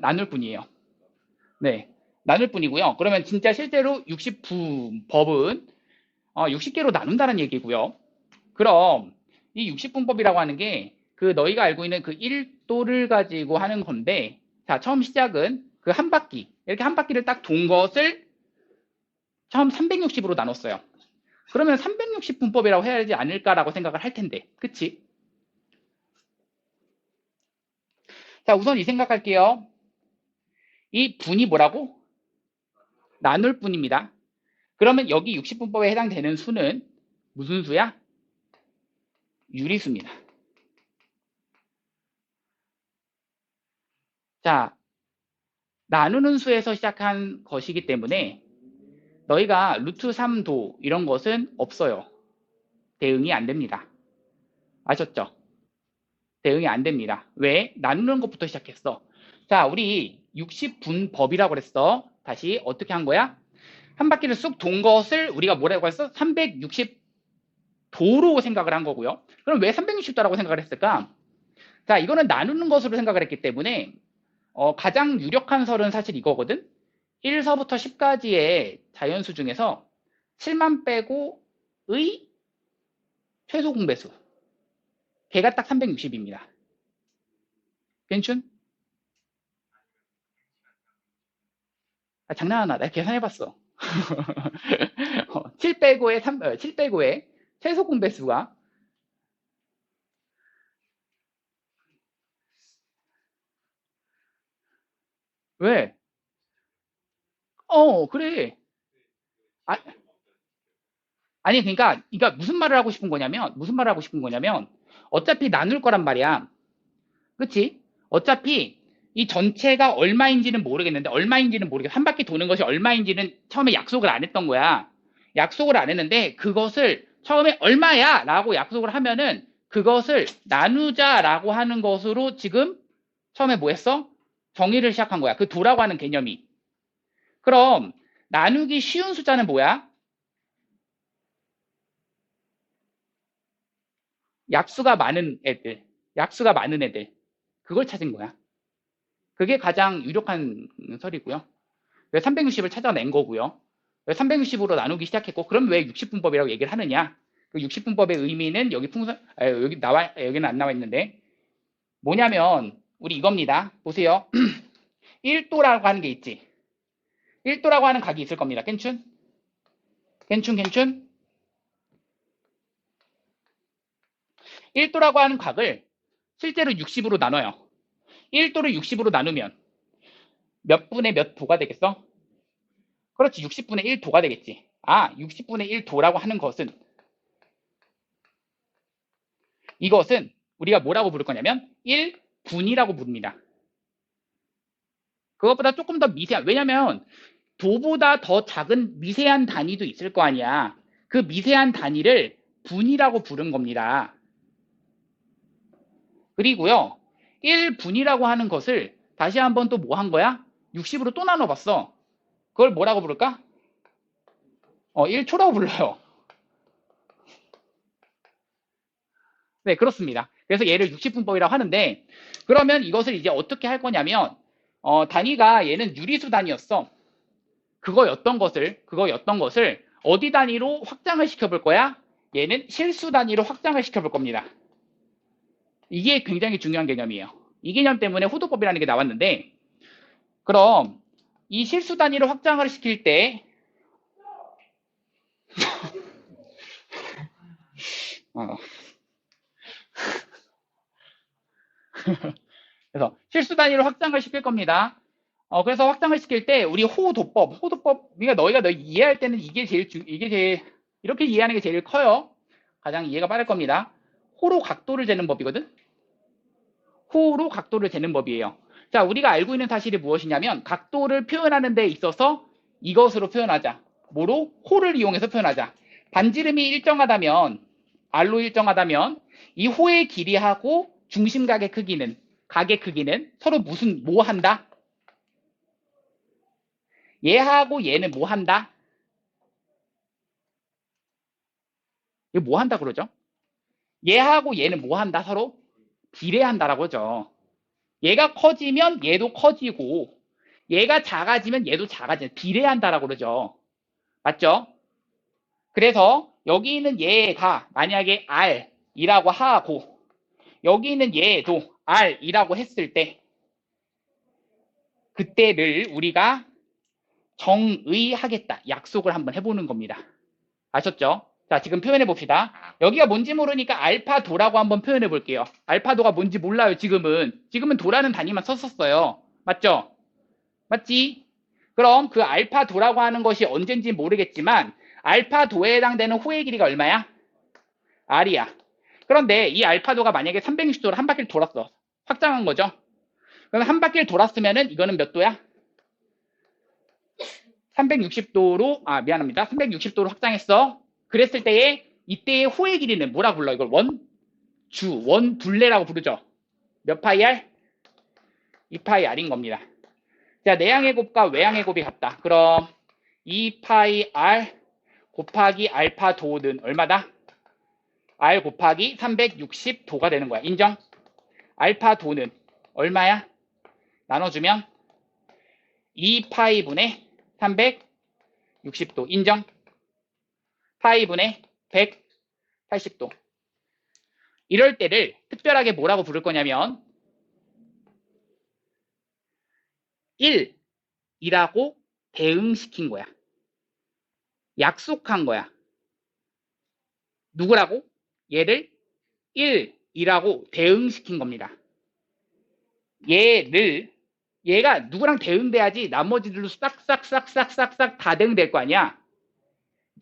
나눌 분이에요. 네. 나눌 뿐이고요. 그러면 진짜 실제로 60분법은 60개로 나눈다는 얘기고요. 그럼 이 60분법이라고 하는 게 그 너희가 알고 있는 그 1도를 가지고 하는 건데 자, 처음 시작은 그 한 바퀴 이렇게 한 바퀴를 딱 돈 것을 처음 360으로 나눴어요. 그러면 360분법이라고 해야 되지 않을까라고 생각을 할 텐데 그치? 자, 우선 이 생각할게요. 이 분이 뭐라고? 나눌 분입니다. 그러면 여기 60분법에 해당되는 수는 무슨 수야? 유리수입니다. 자, 나누는 수에서 시작한 것이기 때문에 너희가 루트 3도 이런 것은 없어요. 대응이 안 됩니다. 아셨죠? 대응이 안 됩니다. 왜? 나누는 것부터 시작했어. 자, 우리 60분법이라고 그랬어. 다시 어떻게 한 거야? 한 바퀴를 쑥 돈 것을 우리가 뭐라고 했어? 360도로 생각을 한 거고요. 그럼 왜 360도라고 생각을 했을까? 자, 이거는 나누는 것으로 생각을 했기 때문에 가장 유력한 설은 사실 이거거든. 1서부터 10까지의 자연수 중에서 7만 빼고의 최소 공배수. 걔가 딱 360입니다. 괜춘? 아, 장난하나? 내가 계산해봤어. 7 빼고의 7 빼고의 최소 공배수가 왜? 그래. 아, 아니 그러니까 무슨 말을 하고 싶은 거냐면 어차피 나눌 거란 말이야. 그치? 어차피 이 전체가 얼마인지는 모르겠어. 한 바퀴 도는 것이 얼마인지는 처음에 약속을 안 했던 거야. 약속을 안 했는데 그것을 처음에 얼마야 라고 약속을 하면은 그것을 나누자라고 하는 것으로 지금 처음에 뭐 했어? 정의를 시작한 거야. 그 도라고 하는 개념이. 그럼 나누기 쉬운 숫자는 뭐야? 약수가 많은 애들. 약수가 많은 애들. 그걸 찾은 거야. 그게 가장 유력한 설이고요. 왜 360을 찾아낸 거고요. 왜 360으로 나누기 시작했고, 그럼 왜 60분법이라고 얘기를 하느냐? 그 60분법의 의미는 여기는 안 나와 있는데, 뭐냐면, 우리 이겁니다. 보세요. 1도라고 하는 게 있지. 1도라고 하는 각이 있을 겁니다. 괜춘? 괜춘? 1도라고 하는 각을 실제로 60으로 나눠요. 1도를 60으로 나누면 몇 분의 몇 도가 되겠어? 그렇지, 60분의 1도가 되겠지. 60분의 1도라고 하는 것은 이것은 우리가 뭐라고 부를 거냐면 1분이라고 부릅니다. 그것보다 조금 더 미세한, 왜냐면 도보다 더 작은 미세한 단위도 있을 거 아니야. 그 미세한 단위를 분이라고 부른 겁니다. 그리고요, 1분이라고 하는 것을 다시 한번 또 뭐 한 거야? 60으로 또 나눠봤어. 그걸 뭐라고 부를까? 1초라고 불러요. 네, 그렇습니다. 그래서 얘를 60분법이라고 하는데, 그러면 이것을 이제 어떻게 할 거냐면, 단위가 얘는 유리수 단위였어. 그거였던 것을 어디 단위로 확장을 시켜볼 거야? 얘는 실수 단위로 확장을 시켜볼 겁니다. 이게 굉장히 중요한 개념이에요. 이 개념 때문에 호도법이라는 게 나왔는데, 그럼 이 실수 단위로 확장을 시킬 때, 어, 그래서 실수 단위로 확장을 시킬 겁니다. 그래서 확장을 시킬 때 우리 호도법, 그러니까 너희가 이해할 때는 이렇게 이해하는 게 제일 커요. 가장 이해가 빠를 겁니다. 호로 각도를 재는 법이거든. 호로 각도를 재는 법이에요. 자, 우리가 알고 있는 사실이 무엇이냐면 각도를 표현하는 데 있어서 이것으로 표현하자. 뭐로? 호를 이용해서 표현하자. 반지름이 일정하다면, R로 일정하다면 이 호의 길이하고 중심각의 크기는 서로 뭐 한다? 얘하고 얘는 뭐 한다? 이거 뭐 한다 그러죠? 얘하고 얘는 뭐 한다? 서로 비례한다라고 하죠. 얘가 커지면 얘도 커지고 얘가 작아지면 얘도 작아지는 비례한다라고 그러죠. 맞죠? 그래서 여기 있는 얘가 만약에 R이라고 하고 여기 있는 얘도 R이라고 했을 때 그때를 우리가 정의하겠다. 약속을 한번 해보는 겁니다. 아셨죠? 자, 지금 표현해 봅시다. 여기가 뭔지 모르니까 알파도라고 한번 표현해 볼게요. 알파도가 뭔지 몰라요, 지금은. 지금은 도라는 단위만 썼었어요. 맞죠? 맞지? 그럼 그 알파도라고 하는 것이 언젠지 모르겠지만 알파도에 해당되는 호의 길이가 얼마야? R이야. 그런데 이 알파도가 만약에 360도로 한 바퀴를 돌았어. 확장한 거죠. 그럼 한 바퀴를 돌았으면은 이거는 몇 도야? 360도로, 미안합니다. 360도로 확장했어. 그랬을 때에 이때의 호의 길이는 뭐라 불러? 이걸 원둘레라고 부르죠. 몇 파이 R? 2파이 R인 겁니다. 자, 내항의 곱과 외항의 곱이 같다. 그럼 2파이 R 곱하기 알파도는 얼마다? R 곱하기 360도가 되는 거야. 인정? 알파도는 얼마야? 나눠주면 2파이분의 360도. 인정? 파이분의 180도. 이럴 때를 특별하게 뭐라고 부를 거냐면 1이라고 대응시킨 거야. 약속한 거야. 누구라고? 얘를 1이라고 대응시킨 겁니다. 얘가 누구랑 대응돼야지 나머지들도 싹싹싹싹싹싹 다 대응될 거 아니야.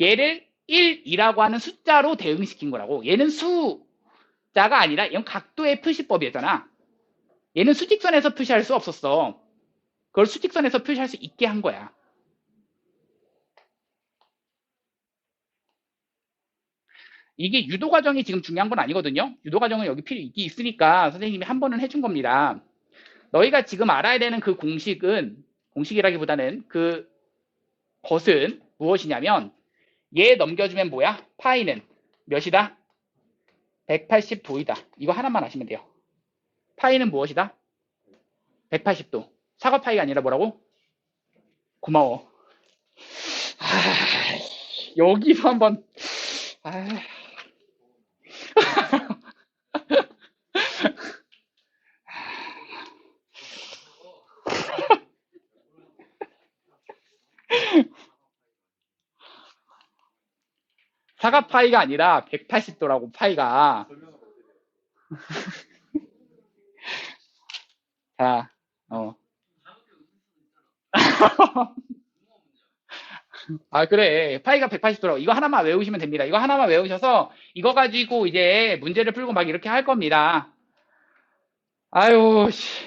얘를 1이라고 하는 숫자로 대응시킨 거라고. 얘는 숫자가 아니라 이건 각도의 표시법이었잖아. 얘는 수직선에서 표시할 수 없었어. 그걸 수직선에서 표시할 수 있게 한 거야. 이게 유도 과정이 지금 중요한 건 아니거든요. 유도 과정은 여기 있으니까 선생님이 한 번은 해준 겁니다. 너희가 지금 알아야 되는 그 공식이라기보다는 그 것은 무엇이냐면 얘 넘겨주면 뭐야? 파이는 몇이다? 180도이다. 이거 하나만 아시면 돼요. 파이는 무엇이다? 180도. 사과 파이가 아니라 뭐라고? 고마워. 여기서 한번 사과 파이가 아니라 180도라고 파이가. 자, 그래. 파이가 180도라고. 이거 하나만 외우시면 됩니다. 이거 하나만 외우셔서 이거 가지고 이제 문제를 풀고 막 이렇게 할 겁니다. 아유, 씨.